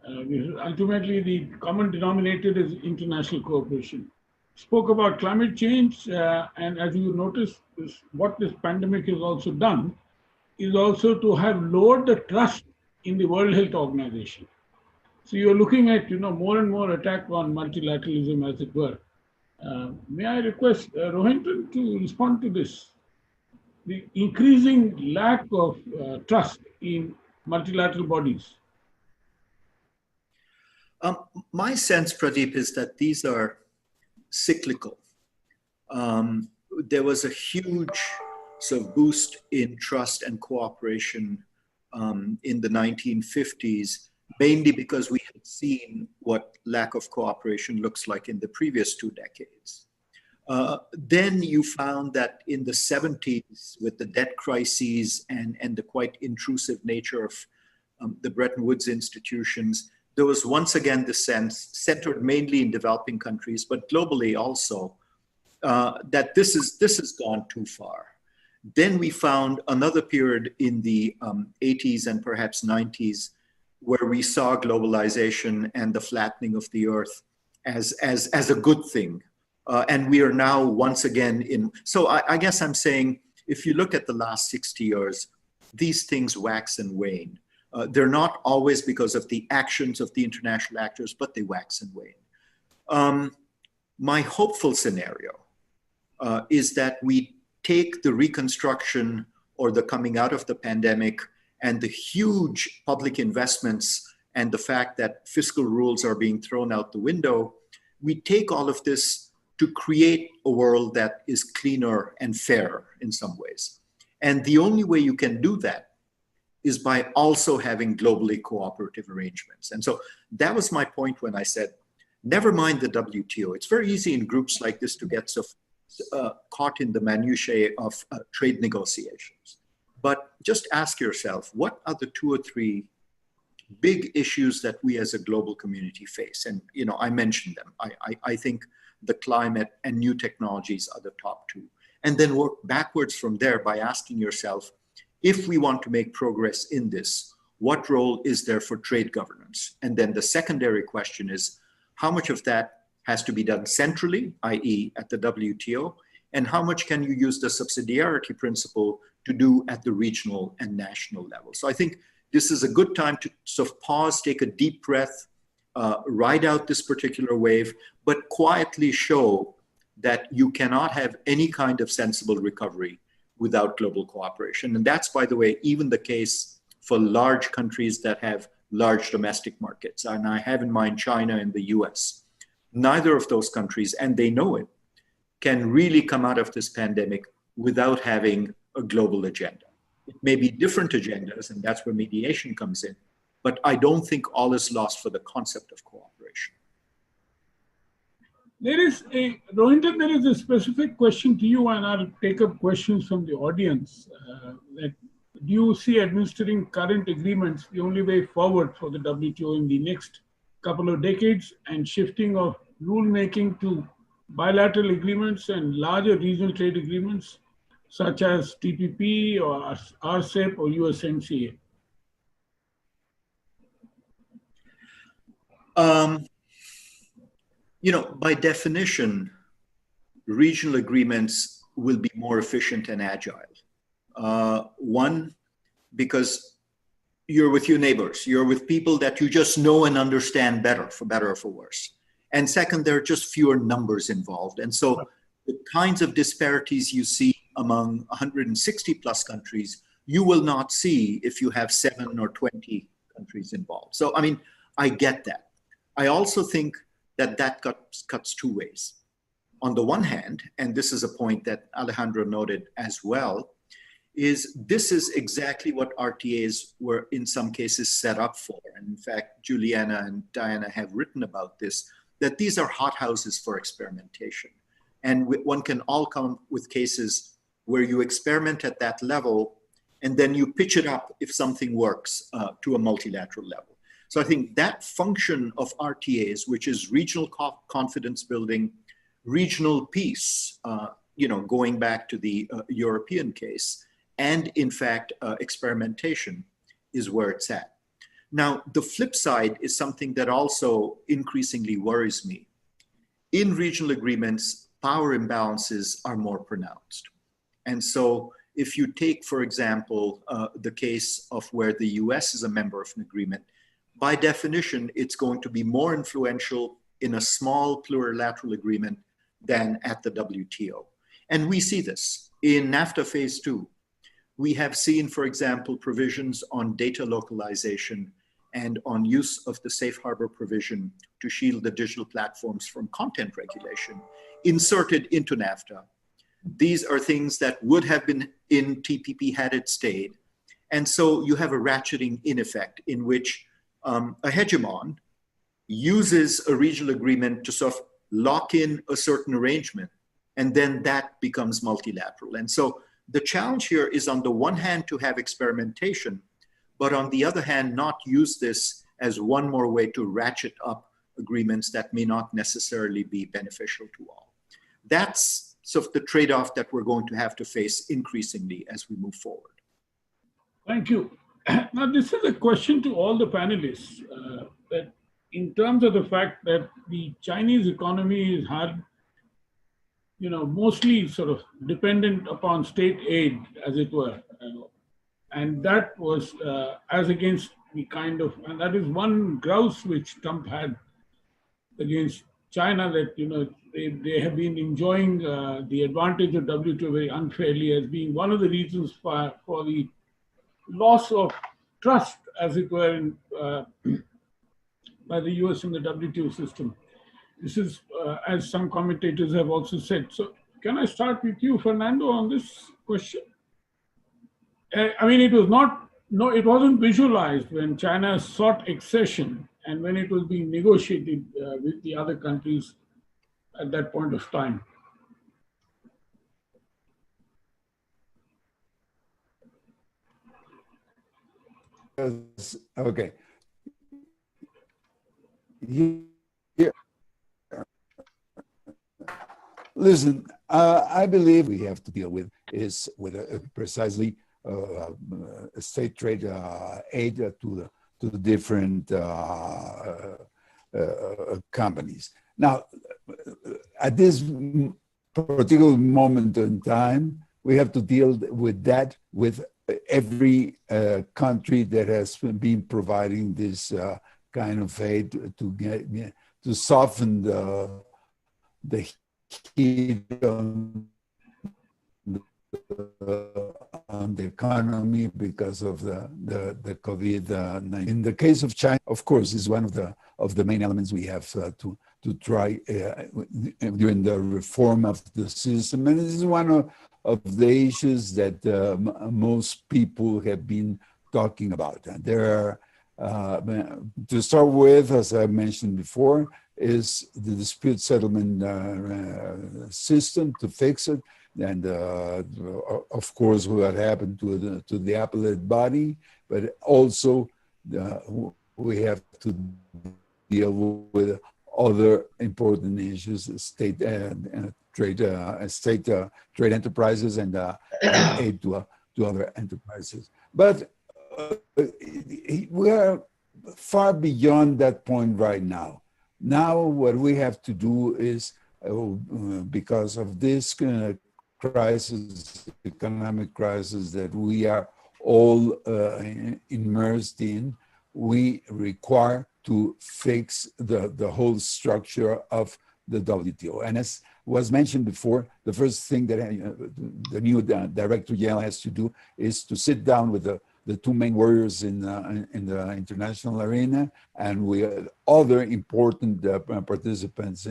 Ultimately, the common denominator is international cooperation. Spoke about climate change, and as you notice, what this pandemic has also done is also to have lowered the trust in the World Health Organization. So you're looking at, more and more attack on multilateralism, as it were. May I request Rohinton to respond to this? The increasing lack of trust in multilateral bodies. My sense, Pradeep, is that these are cyclical. There was a huge sort of boost in trust and cooperation in the 1950s, mainly because we had seen what lack of cooperation looks like in the previous 2 decades. Then you found that in the 70s, with the debt crises and the quite intrusive nature of the Bretton Woods institutions, there was once again the sense, centered mainly in developing countries, but globally also, that this has gone too far. Then we found another period in the 80s and perhaps 90s where we saw globalization and the flattening of the earth as a good thing. And we are now once again in, so I guess I'm saying, if you look at the last 60 years, these things wax and wane. They're not always because of the actions of the international actors, but they wax and wane. My hopeful scenario is that we take the reconstruction or the coming out of the pandemic and the huge public investments and the fact that fiscal rules are being thrown out the window, we take all of this to create a world that is cleaner and fairer in some ways. And the only way you can do that is by also having globally cooperative arrangements. And so that was my point when I said, never mind the WTO. It's very easy in groups like this to get so caught in the minutiae of trade negotiations. But just ask yourself, what are the 2 or 3 big issues that we as a global community face? And I mentioned them. I think the climate and new technologies are the top 2. And then work backwards from there by asking yourself, if we want to make progress in this, what role is there for trade governance? And then the secondary question is, how much of that has to be done centrally, i.e. at the WTO, and how much can you use the subsidiarity principle to do at the regional and national level? So I think this is a good time to sort of pause, take a deep breath, ride out this particular wave, but quietly show that you cannot have any kind of sensible recovery without global cooperation. And that's, by the way, even the case for large countries that have large domestic markets. And I have in mind China and the US. Neither of those countries, and they know it, can really come out of this pandemic without having a global agenda. It may be different agendas, and that's where mediation comes in, but I don't think all is lost for the concept of cooperation. Rohinton, there is a specific question to you, and I'll take up questions from the audience. Do you see administering current agreements the only way forward for the WTO in the next couple of decades, and shifting of rulemaking to bilateral agreements and larger regional trade agreements, such as TPP or RCEP or USMCA? By definition, regional agreements will be more efficient and agile. One, because you're with your neighbors, you're with people that you just know and understand better, for better or for worse. And second, there are just fewer numbers involved. And so the kinds of disparities you see among 160 plus countries, you will not see if you have 7 or 20 countries involved. So, I mean, I get that. I also think that cuts 2 ways. On the one hand, and this is a point that Alejandro noted as well, this is exactly what RTAs were in some cases set up for. And in fact, Juliana and Diana have written about this, that these are hothouses for experimentation. And one can all come with cases where you experiment at that level, and then you pitch it up if something works to a multilateral level. So I think that function of RTAs, which is regional confidence building, regional peace, going back to the European case, and in fact, experimentation is where it's at. Now, the flip side is something that also increasingly worries me. In regional agreements, power imbalances are more pronounced. And so if you take, for example, the case of where the US is a member of an agreement, by definition, it's going to be more influential in a small plurilateral agreement than at the WTO. And we see this in NAFTA phase 2. We have seen, for example, provisions on data localization and on use of the safe harbor provision to shield the digital platforms from content regulation inserted into NAFTA. These are things that would have been in TPP had it stayed. And so you have a ratcheting in effect in which a hegemon uses a regional agreement to sort of lock in a certain arrangement, and then that becomes multilateral. And so the challenge here is, on the one hand, to have experimentation, but on the other hand, not use this as one more way to ratchet up agreements that may not necessarily be beneficial to all. That's sort of the trade-off that we're going to have to face increasingly as we move forward. Thank you. Now, this is a question to all the panelists, that in terms of the fact that the Chinese economy is hard, mostly sort of dependent upon state aid, as it were. And that was as against the kind of, and that is one grouse which Trump had against China, that, they have been enjoying the advantage of WTO very unfairly, as being one of the reasons for the loss of trust, as it were, in, by the US in the WTO system. This is, as some commentators have also said. So can I start with you, Fernando, on this question? I mean, it wasn't visualized when China sought accession and when it was being negotiated with the other countries at that point of time. Okay. Here. Listen, I believe we have to deal with precisely state trade aid to the different companies. Now, at this particular moment in time, we have to deal with that with every country that has been providing this kind of aid to soften the heat on the economy because of the COVID-19. In the case of China, of course, is one of the main elements we have to try during the reform of the system, and this is one of the issues that most people have been talking about. And there are, to start with, as I mentioned before, is the dispute settlement system to fix it. And of course, what happened to the appellate body, but also we have to deal with other important issues, state trade enterprises and aid to other enterprises. But we are far beyond that point right now. Now, what we have to do is, because of this crisis, economic crisis that we are all immersed in, we require to fix the whole structure of the WTO. And as was mentioned before, the first thing that the new Director General has to do is to sit down with the two main warriors in the international arena and with other important participants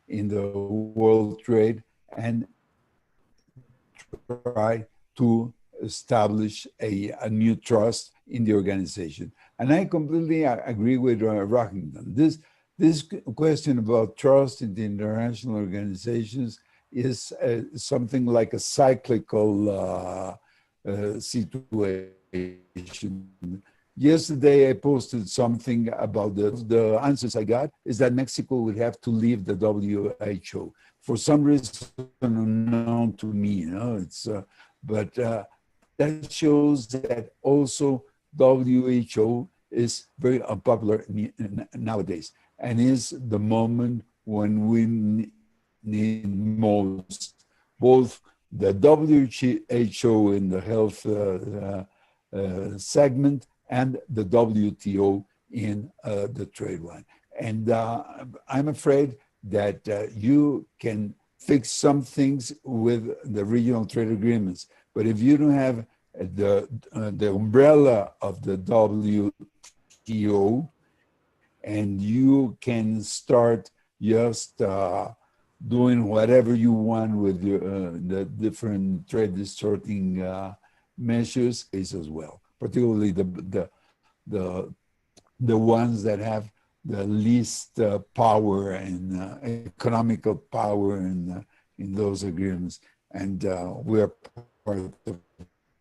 in the world trade, and try to establish a new trust in the organization. And I completely agree with Rohinton. This question about trust in the international organizations is something like a cyclical situation. Yesterday, I posted something about the answers I got is that Mexico would have to leave the WHO for some reason unknown to me. But that shows that also WHO is very unpopular nowadays, and is the moment when we need most both the WHO in the health segment, and the WTO in the trade one. And I'm afraid that you can fix some things with the regional trade agreements, but if you don't have the umbrella of the WTO, and you can start just doing whatever you want with the different trade distorting measures is as well, particularly the ones that have the least power and economical power in those agreements, and we're part of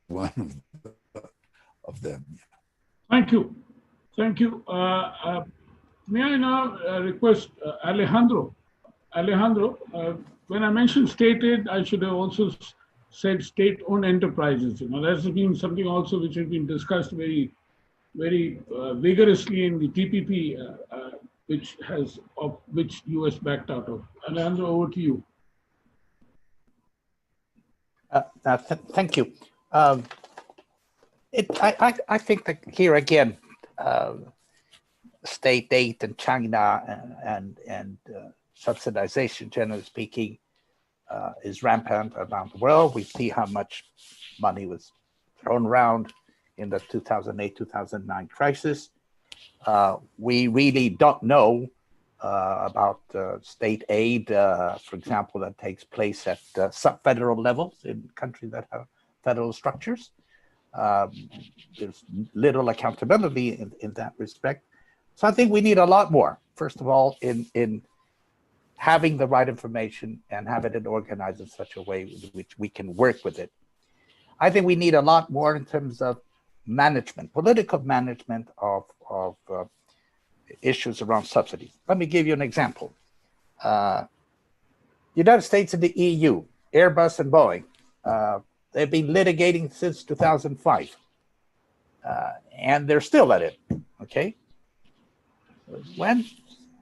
one of them. Thank you. Thank you. May I now request Alejandro? Alejandro, when I mentioned state aid, I should have also said state-owned enterprises. You know, that's been something also which has been discussed very vigorously in the TPP, which US backed out of. Alejandro, over to you. Thank you. I think that here again, state aid in China and subsidization, generally speaking, is rampant around the world. We see how much money was thrown around in the 2008-2009 crisis. We really don't know about state aid, for example, that takes place at sub-federal levels in countries that have federal structures. There's little accountability in that respect. So I think we need a lot more, first of all, in having the right information and have it organized in such a way in which we can work with it. I think we need a lot more in terms of management, political management of issues around subsidies. Let me give you an example. United States and the EU, Airbus and Boeing, they've been litigating since 2005, and they're still at it, okay? When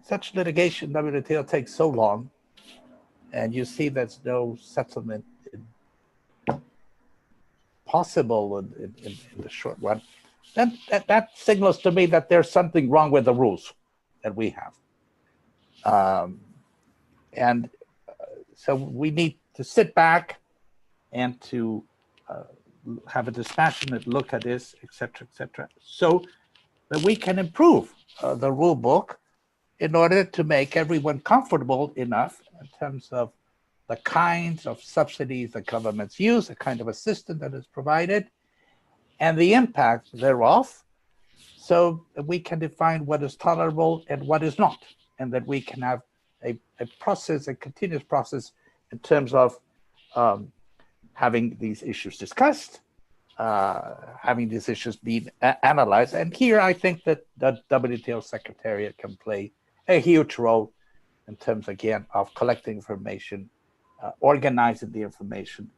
such litigation, WTO, takes so long, and you see there's no settlement possible in the short run, then that signals to me that there's something wrong with the rules that we have. So we need to sit back and to have a dispassionate look at this, et cetera, so that we can improve the rule book in order to make everyone comfortable enough in terms of the kinds of subsidies that governments use, the kind of assistance that is provided, and the impact thereof, so that we can define what is tolerable and what is not, and that we can have a process, a continuous process in terms of having these issues discussed, having these issues being analyzed. And here I think that the WTO Secretariat can play a huge role in terms, again, of collecting information, organizing the information,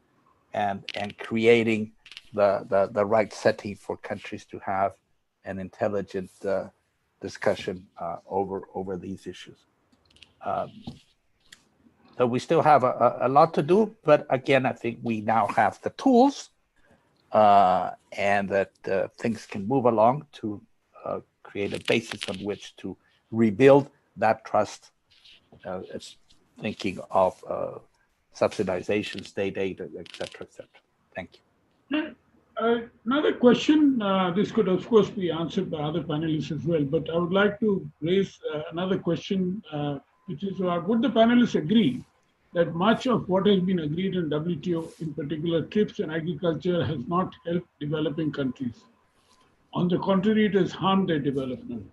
and creating the right setting for countries to have an intelligent discussion over these issues. So we still have a lot to do, but again, I think we now have the tools and that things can move along to create a basis on which to rebuild that trust, thinking of subsidization, state aid, et cetera, et cetera. Thank you. Another question, this could of course be answered by other panelists as well, but I would like to raise another question, which is, would the panelists agree that much of what has been agreed in WTO, in particular TRIPS and agriculture, has not helped developing countries? On the contrary, it has harmed their development.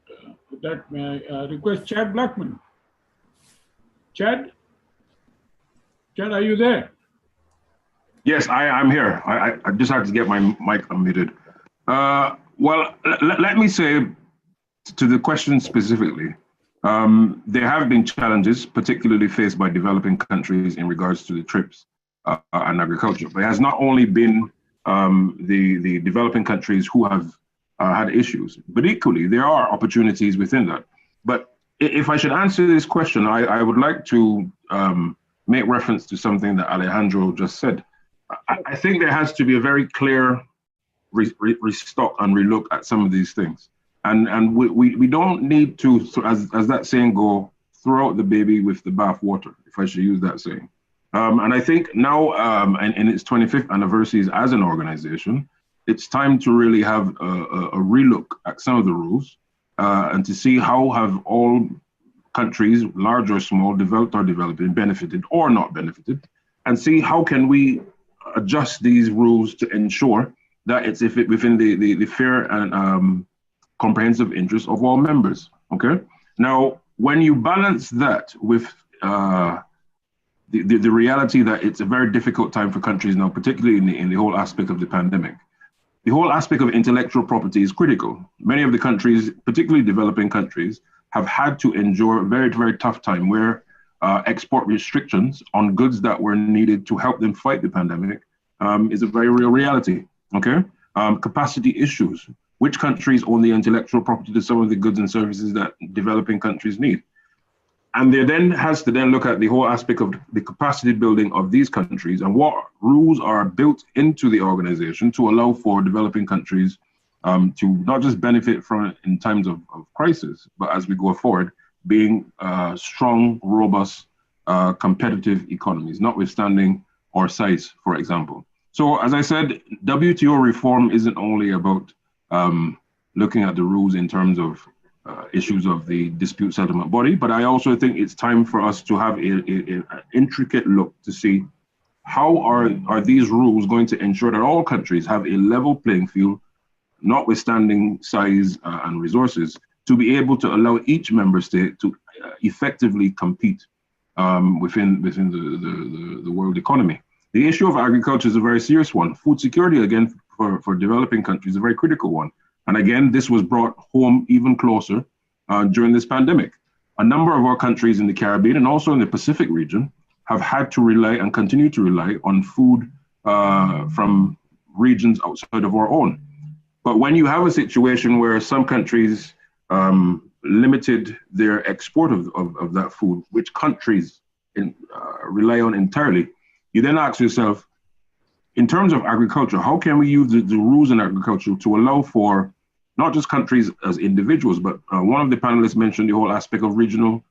With that, may I request Chad Blackman? Chad, are you there? Yes, I'm here. I just have to get my mic unmuted. Well, let me say to the question specifically, there have been challenges, particularly faced by developing countries in regards to the TRIPS and agriculture. But it has not only been the developing countries who have had issues, but equally there are opportunities within that. But if I should answer this question, I would like to make reference to something that Alejandro just said. I think there has to be a very clear restock and relook at some of these things. And we don't need to, as that saying go, throw out the baby with the bathwater, if I should use that saying. And I think now, in its 25th anniversary as an organization, it's time to really have a relook at some of the rules and to see how have all countries, large or small, developed or developing, benefited or not benefited, and see how can we adjust these rules to ensure that it's within the fair and comprehensive interest of all members. Okay. Now, when you balance that with the reality that it's a very difficult time for countries now, particularly in the whole aspect of the pandemic, the whole aspect of intellectual property is critical. Many of the countries, particularly developing countries, have had to endure a very, very tough time where export restrictions on goods that were needed to help them fight the pandemic is a very real reality. Okay. Capacity issues. Which countries own the intellectual property to some of the goods and services that developing countries need? And there then has to then look at the whole aspect of the capacity building of these countries and what rules are built into the organization to allow for developing countries to not just benefit from it in times of crisis, but as we go forward, being strong, robust, competitive economies, notwithstanding our size, for example. So as I said, WTO reform isn't only about looking at the rules in terms of issues of the dispute settlement body, but I also think it's time for us to have an intricate look to see how are these rules going to ensure that all countries have a level playing field, notwithstanding size and resources, to be able to allow each member state to effectively compete within the world economy. The issue of agriculture is a very serious one. Food security, again, for developing countries, is a very critical one. And again, this was brought home even closer during this pandemic. A number of our countries in the Caribbean and also in the Pacific region have had to rely and continue to rely on food from regions outside of our own. But when you have a situation where some countries limited their export of that food, which countries rely on entirely, you then ask yourself, in terms of agriculture, how can we use the rules in agriculture to allow for not just countries as individuals, but one of the panelists mentioned the whole aspect of regional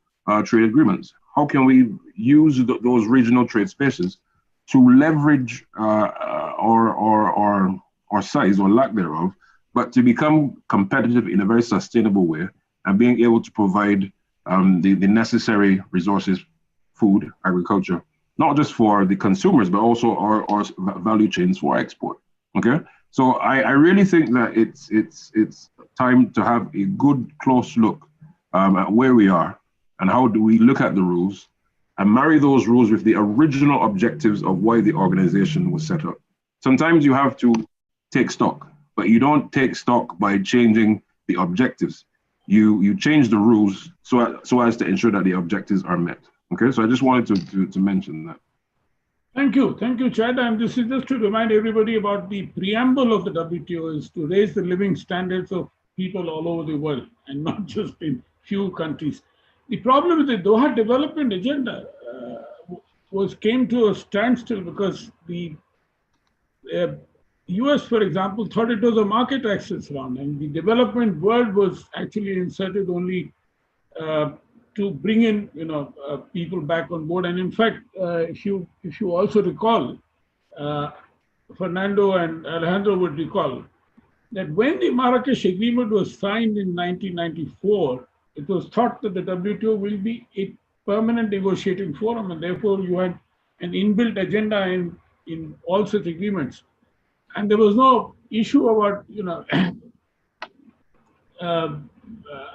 trade agreements. How can we use those regional trade spaces to leverage our size or lack thereof, but to become competitive in a very sustainable way and being able to provide the necessary resources, food, agriculture, not just for the consumers, but also our value chains for export. Okay, so I really think that it's time to have a good close look at where we are and how do we look at the rules and marry those rules with the original objectives of why the organization was set up. Sometimes you have to take stock, but you don't take stock by changing the objectives. You change the rules so as to ensure that the objectives are met. Okay, so I just wanted to mention that. Thank you, Chad. And this is just to remind everybody about the preamble of the WTO is to raise the living standards of people all over the world and not just in few countries. The problem with the Doha Development Agenda came to a standstill because the US, for example, thought it was a market access round, and the development world was actually inserted only to bring in, people back on board. And in fact, if you also recall, Fernando and Alejandro would recall that when the Marrakesh Agreement was signed in 1994, it was thought that the WTO will be a permanent negotiating forum, and therefore you had an inbuilt agenda in all such agreements. And there was no issue about,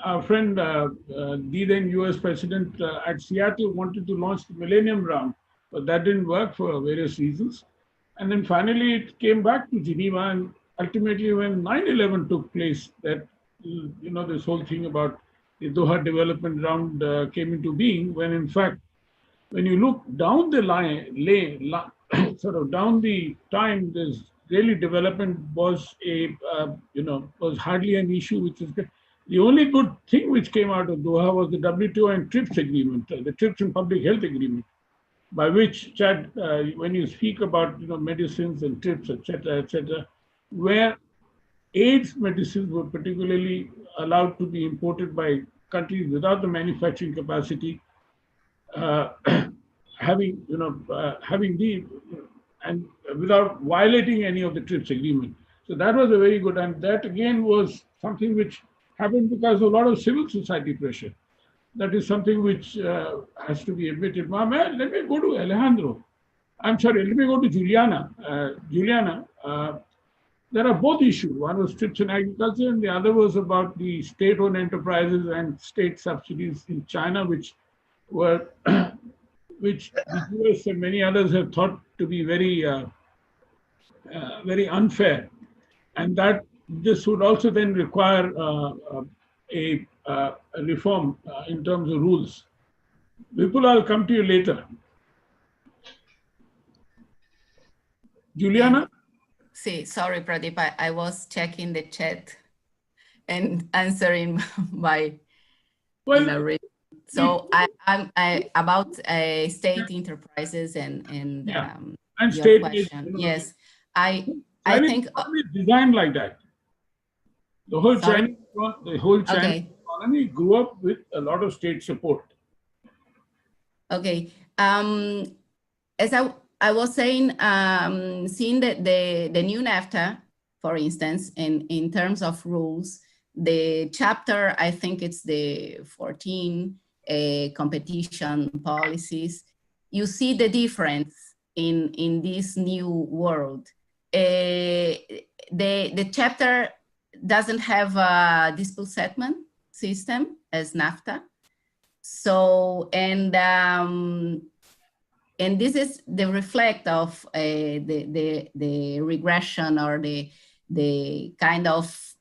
our friend, the then US President at Seattle wanted to launch the Millennium Round, but that didn't work for various reasons. And then finally it came back to Geneva, and ultimately when 9/11 took place, that, this whole thing about the Doha Development Round came into being, when in fact, when you look down the sort of down the time, there's really development was was hardly an issue, which is good. The only good thing which came out of Doha was the WTO and TRIPS agreement, the TRIPS and Public Health Agreement. by which, Chad, when you speak about medicines and TRIPS, etc., where AIDS medicines were particularly allowed to be imported by countries without the manufacturing capacity, having and without violating any of the TRIPS agreement. So that was a very good, and that again was something which happened because of a lot of civil society pressure. That is something which has to be admitted. Let me go to Alejandro. I'm sorry, let me go to Juliana. Juliana, there are both issues. One was TRIPS in agriculture, and the other was about the state-owned enterprises and state subsidies in China, which were, which the US and many others have thought to be very, very unfair, and that this would also then require a reform in terms of rules. Vipul, I'll come to you later. Juliana? Sorry, Pradeep, I was checking the chat and answering my so I'm about state enterprises and state question. Yes, I think it's designed like that. The whole Chinese economy grew up with a lot of state support. Okay. As I was saying, seeing that the new NAFTA, for instance, in terms of rules, the chapter, I think it's the 14 competition policies, you see the difference in this new world. The chapter doesn't have a dispute settlement system as NAFTA. So, and this is the reflect of the regression or the kind of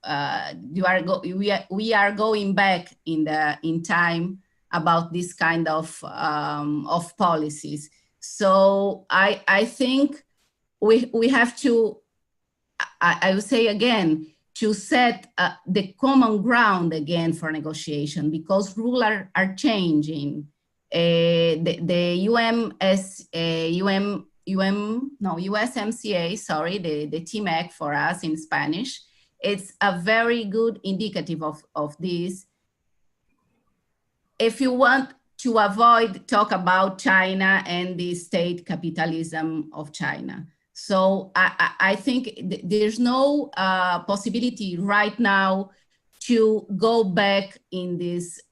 we are going back in time about this kind of policies. So I think we have to, I would say again, to set the common ground again for negotiation, because rules are changing. The USMCA, sorry, the TMAC for us in Spanish, it's a very good indicative of this. If you want to avoid talk about China and the state capitalism of China. So I think there's no possibility right now to go back in these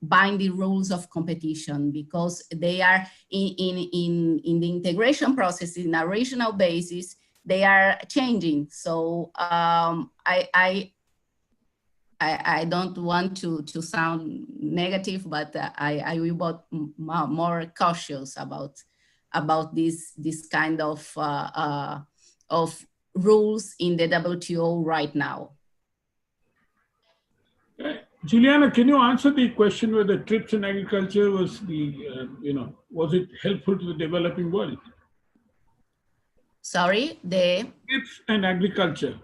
binding rules of competition, because they are in the integration process in a regional basis, they are changing. So I don't want to sound negative, but I will be more cautious about this kind of rules in the WTO right now. Juliana, can you answer the question whether TRIPS in agriculture was was it helpful to the developing world? Sorry, the TRIPS and agriculture.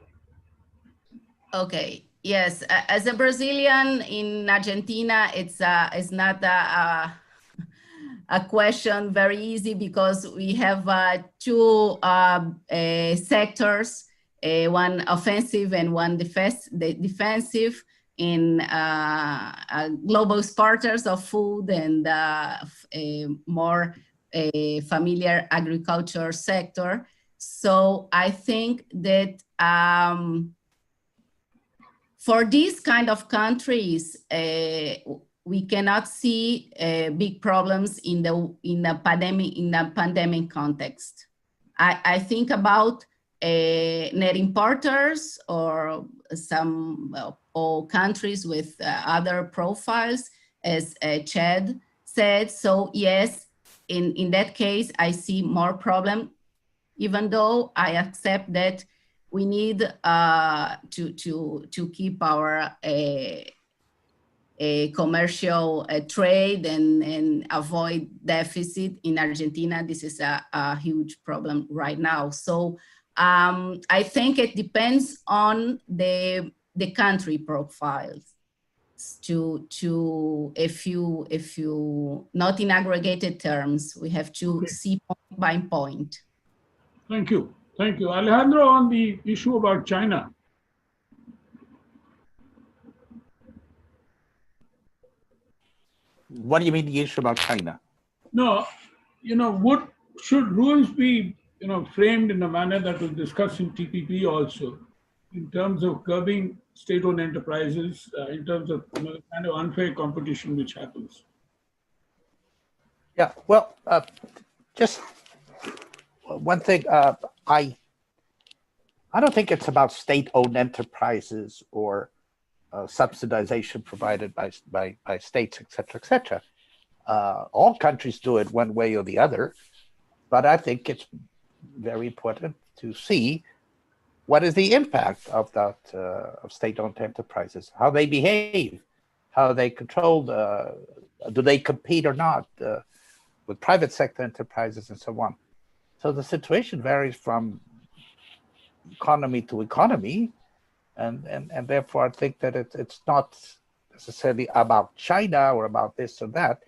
Okay. Yes, as a Brazilian in Argentina, it's not a question very easy, because we have two sectors, one offensive and one defensive in global exporters of food and a more familiar agriculture sector. So I think that for these kind of countries, we cannot see big problems in the pandemic context. I think about net importers or some or countries with other profiles, as Chad said. So yes, in that case, I see more problem, even though I accept that we need to keep our commercial trade and avoid deficit in Argentina. This is a huge problem right now. So I think it depends on the country profiles. if you not in aggregated terms, we have to see point by point. Thank you. Thank you. Alejandro, on the issue about China. What do you mean the issue about China? No, should rules be, framed in a manner that was discussed in TPP also, in terms of curbing state-owned enterprises, in terms of the kind of unfair competition which happens? Yeah, well, just one thing. I don't think it's about state-owned enterprises or subsidization provided by states, et cetera, et cetera. All countries do it one way or the other, but I think it's very important to see what is the impact of that of state-owned enterprises, how they behave, how they control, do they compete or not with private sector enterprises and so on. So the situation varies from economy to economy, and therefore I think that it's not necessarily about China or about this or that.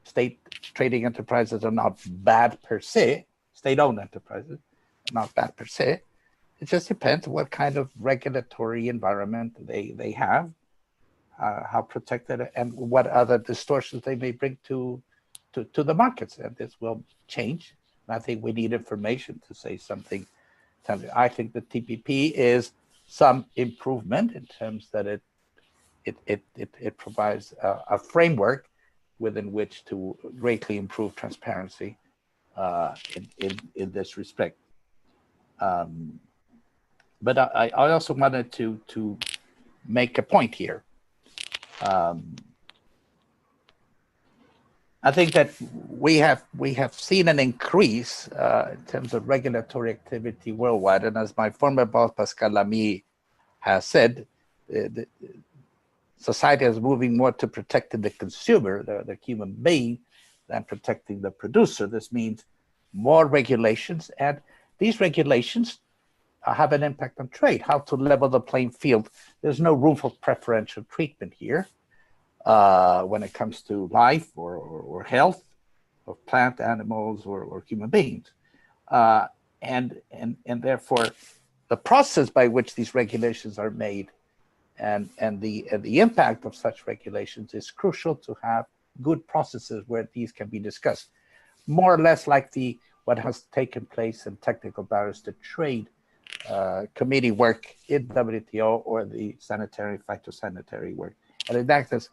State trading enterprises are not bad per se. State-owned enterprises are not bad per se. It just depends what kind of regulatory environment they have, how protected, and what other distortions they may bring to the markets. And this will change. And I think we need information to say something. I think the TPP is some improvement in terms that it provides a framework within which to greatly improve transparency in this respect. But I also wanted to make a point here. I think that we have seen an increase in terms of regulatory activity worldwide, and as my former boss Pascal Lamy has said, society is moving more to protecting the consumer, the human being, than protecting the producer. This means more regulations, and these regulations have an impact on trade, how to level the playing field. There's no room for preferential treatment here when it comes to life or health of plant, animals, or human beings. And therefore, the process by which these regulations are made and the impact of such regulations is crucial to have good processes where these can be discussed. More or less like what has taken place in technical barriers to trade committee work in WTO or the sanitary phytosanitary work. And in that has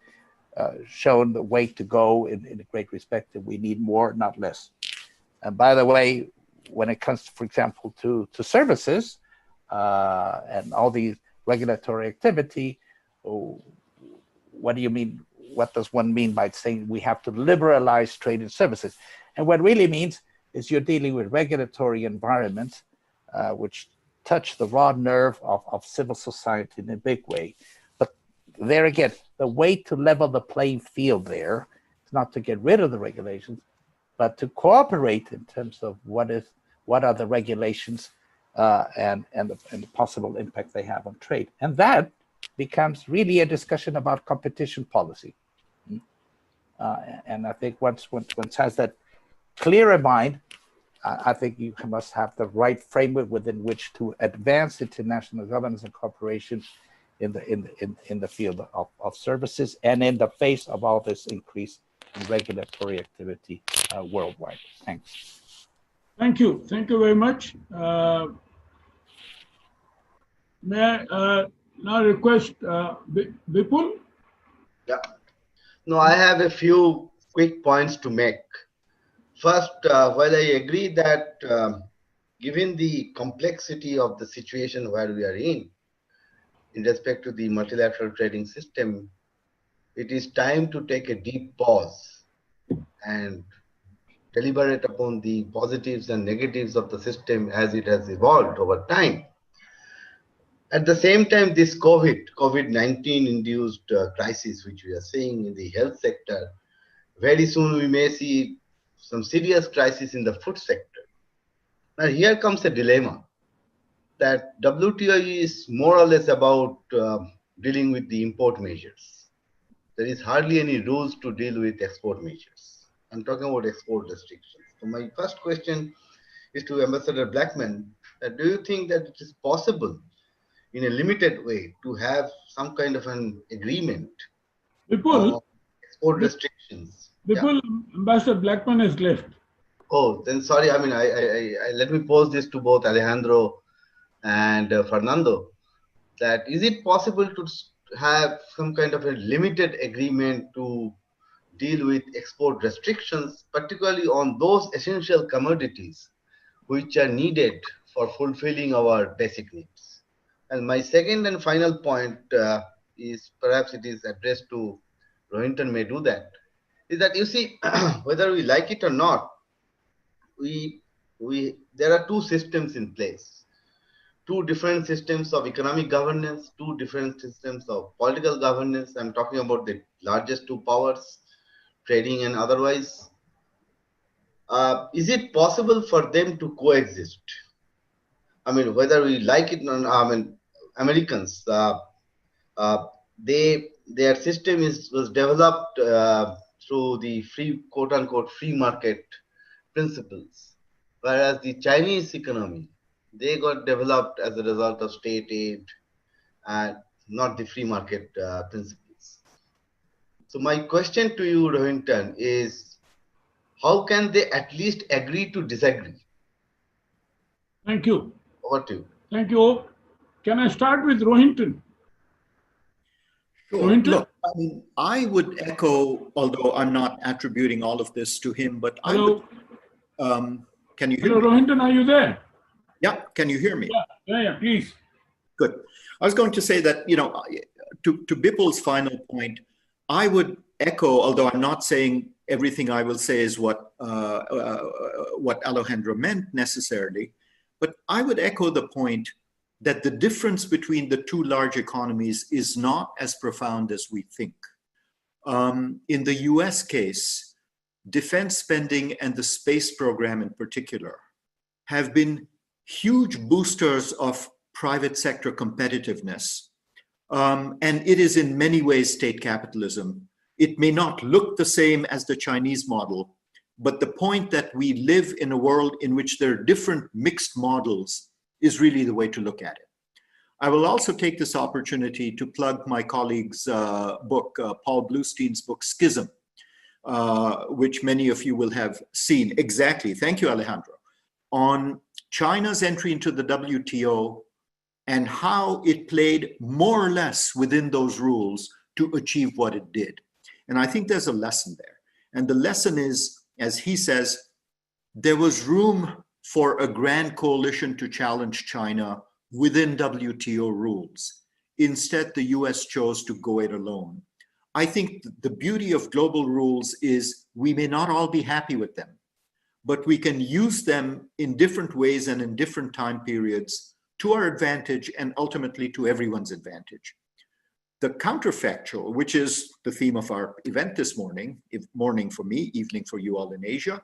shown the way to go in a great respect, that we need more, not less. And by the way, when it comes, for example, to services and all these regulatory activity, what do you mean? What does one mean by saying we have to liberalize trade and services? And what really means is you're dealing with regulatory environments which touch the raw nerve of civil society in a big way. But there again, the way to level the playing field there is not to get rid of the regulations, but to cooperate in terms of what are the regulations and the possible impact they have on trade. And that becomes really a discussion about competition policy. And I think once one has that clear in mind, I think you must have the right framework within which to advance international governance and cooperation in the field of services and in the face of all this increase in regulatory activity worldwide. Thanks. Thank you. Thank you very much. May I now request Vipul? Yeah. No, I have a few quick points to make. First, while I agree that given the complexity of the situation where we are in respect to the multilateral trading system, it is time to take a deep pause and deliberate upon the positives and negatives of the system as it has evolved over time. At the same time, this COVID-19 induced crisis, which we are seeing in the health sector, very soon we may see some serious crisis in the food sector. Now here comes a dilemma that WTO is more or less about dealing with the import measures. there is hardly any rules to deal with export measures. I'm talking about export restrictions. So my first question is to Ambassador Blackman. Do you think that it is possible in a limited way to have some kind of an agreement on export restrictions? Ambassador Blackman has left. Oh, then sorry. I mean, let me pose this to both Alejandro and Fernando. That is it possible to have some kind of a limited agreement to deal with export restrictions, particularly on those essential commodities which are needed for fulfilling our basic needs? And my second and final point is, perhaps it is addressed to Rohinton, may do that, is that you see, whether we like it or not, there are two systems in place. Two different systems of economic governance, two different systems of political governance. I'm talking about the largest two powers, trading and otherwise. Is it possible for them to coexist? I mean, whether we like it or not, I mean, Americans, their system was developed through the free, quote unquote, free market principles, whereas the Chinese economy, they got developed as a result of state aid and not the free market principles. So my question to you, Rohinton, is how can they at least agree to disagree? Thank you. Over to you. Thank you. Can I start with Rohinton? Sure. Rohinton? Look, I mean, I would echo, although I'm not attributing all of this to him, but Hello? I would, can you hear Hello, me? Rohinton, are you there? Yeah, can you hear me? Yeah, please. Good. I was going to say that, you know, to Bipul's final point, I would echo, although I'm not saying everything I will say is what Alejandro meant necessarily, but I would echo the point that the difference between the two large economies is not as profound as we think. In the US case, defense spending and the space program in particular have been huge boosters of private sector competitiveness. And it is in many ways state capitalism. It may not look the same as the Chinese model, but the point that we live in a world in which there are different mixed models is really the way to look at it. I will also take this opportunity to plug my colleague's book, Paul Bluestein's book, Schism, which many of you will have seen. Exactly, thank you, Alejandro, on China's entry into the WTO and how it played more or less within those rules to achieve what it did. And I think there's a lesson there. And the lesson is, as he says, there was room for a grand coalition to challenge China within WTO rules. Instead, the US chose to go it alone. I think the beauty of global rules is we may not all be happy with them, but we can use them in different ways and in different time periods to our advantage and ultimately to everyone's advantage. The counterfactual, which is the theme of our event this morning, morning for me, evening for you all in Asia,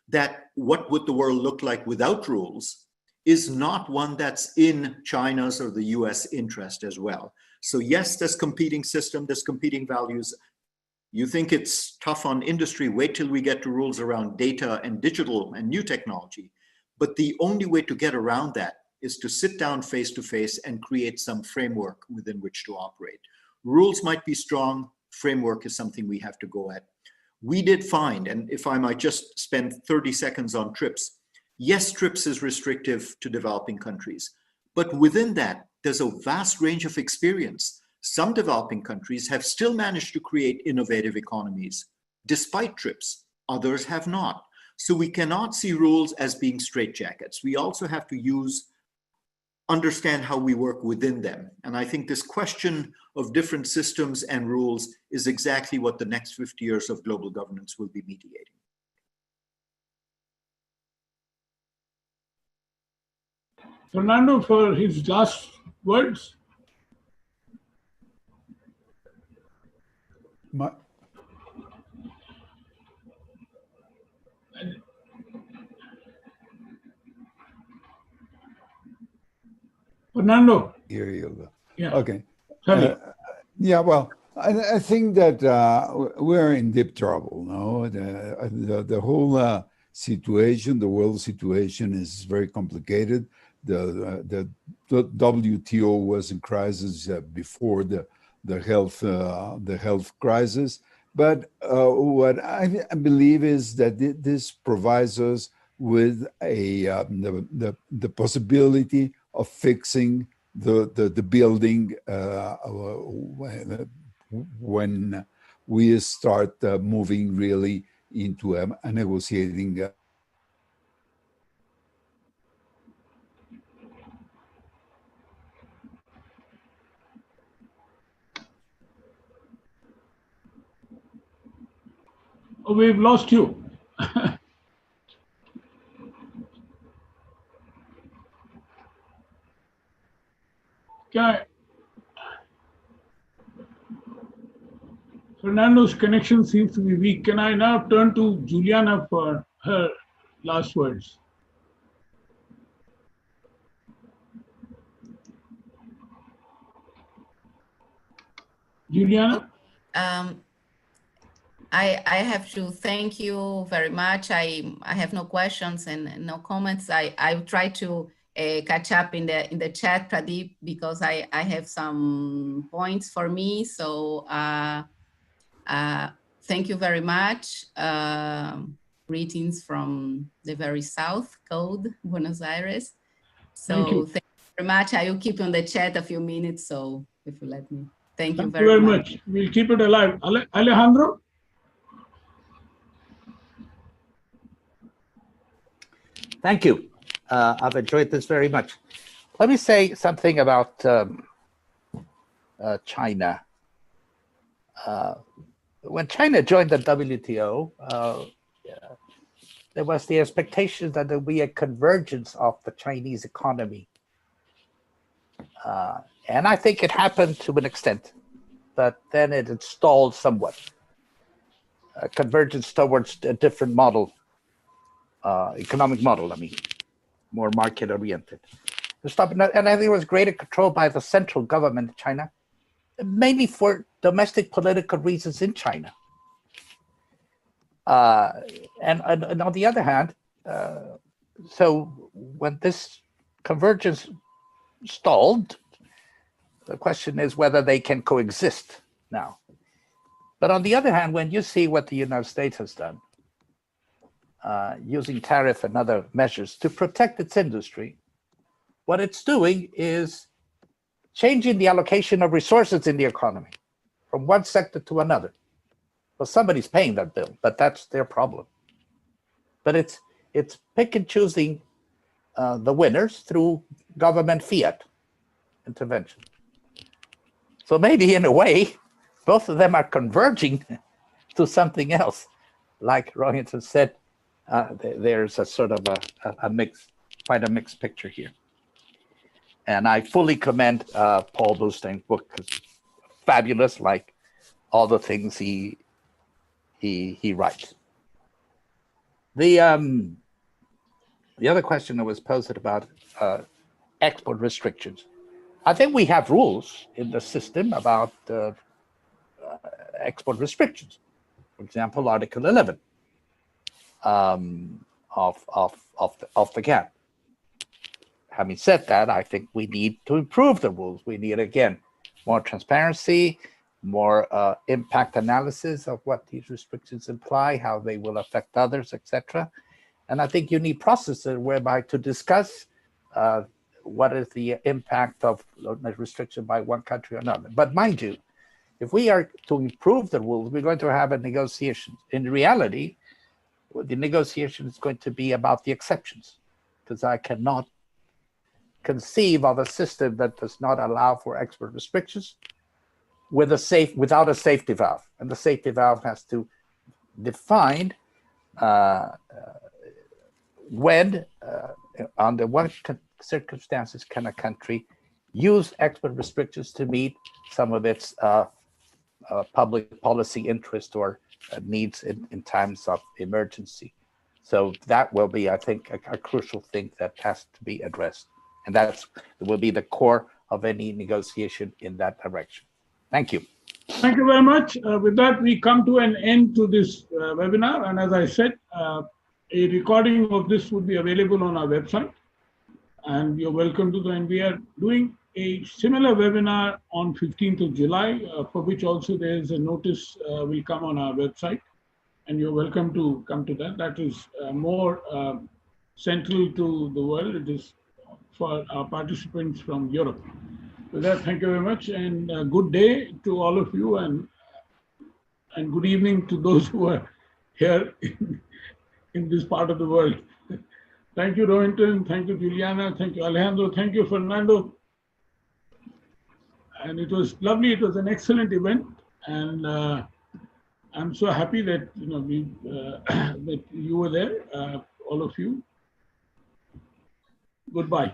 that what would the world look like without rules is not one that's in China's or the US interest as well. So yes, there's competing system, there's competing values. You think it's tough on industry, wait till we get to rules around data and digital and new technology. But the only way to get around that is to sit down face to face and create some framework within which to operate. Rules might be strong, framework is something we have to go at. We did find, and if I might just spend 30 seconds on TRIPS, yes, TRIPS is restrictive to developing countries, but within that, there's a vast range of experience. Some developing countries have still managed to create innovative economies despite TRIPS, others have not. So we cannot see rules as being straitjackets. We also have to understand how we work within them. And I think this question of different systems and rules is exactly what the next 50 years of global governance will be mediating. Fernando, for his last words. Fernando. Here you go. Yeah. Okay. Sorry. Yeah, well, I think that we're in deep trouble. No, the whole situation, the world situation, is very complicated. The WTO was in crisis before the health crisis. But what I believe is that this provides us with the possibility of fixing the building when we start moving really into a negotiating. Oh, we've lost you. Fernando's connection seems to be weak. Can I now turn to Juliana for her last words? Juliana? I have to thank you very much. I have no questions and no comments. I will try to catch up in the chat, Pradeep, because I have some points for me. So thank you very much. Greetings from the very south cold, Buenos Aires. So thank you very much. I will keep on the chat a few minutes. So if you let me, thank you very much. We'll keep it alive. Alejandro? Thank you. I've enjoyed this very much. Let me say something about China. When China joined the WTO, there was the expectation that there would be a convergence of the Chinese economy. And I think it happened to an extent, but then it stalled somewhat. A convergence towards a different model. Economic model, I mean, more market-oriented. And I think it was greater control by the central government of China, mainly for domestic political reasons in China. And on the other hand, so when this convergence stalled, the question is whether they can coexist now. But on the other hand, when you see what the United States has done, using tariff and other measures to protect its industry, what it's doing is changing the allocation of resources in the economy from one sector to another. Well, somebody's paying that bill, but that's their problem. But it's pick and choosing the winners through government fiat intervention. So maybe in a way, both of them are converging to something else. Like Rohinton said, there's a sort of a quite a mixed picture here. And I fully commend Paul Bluestein's book, because fabulous, like all the things he writes. The other question that was posed about export restrictions. I think we have rules in the system about export restrictions. For example, Article 11 of the GATT. Having said that, I think we need to improve the rules. We need, again, more transparency, more impact analysis of what these restrictions imply, how they will affect others, etc. And I think you need processes whereby to discuss what is the impact of a restriction by one country or another. But mind you, if we are to improve the rules, we're going to have a negotiation. In reality, the negotiation is going to be about the exceptions, because I cannot conceive of a system that does not allow for export restrictions without a safety valve. And the safety valve has to define when, under what circumstances can a country use export restrictions to meet some of its public policy interest or needs in times of emergency. So that will be, I think, a crucial thing that has to be addressed. And that will be the core of any negotiation in that direction. Thank you. Thank you very much. With that, we come to an end to this webinar. And as I said, a recording of this would be available on our website. And you're welcome to and we are doing a similar webinar on 15th of July, for which also there is a notice will come on our website. And you're welcome to come to that. That is more central to the world. It is for our participants from Europe. With that, thank you very much, and good day to all of you, and good evening to those who are here in this part of the world. Thank you, Rohinton. Thank you, Juliana. Thank you, Alejandro. Thank you, Fernando. And it was lovely. It was an excellent event, and I'm so happy that that you were there, all of you. Goodbye.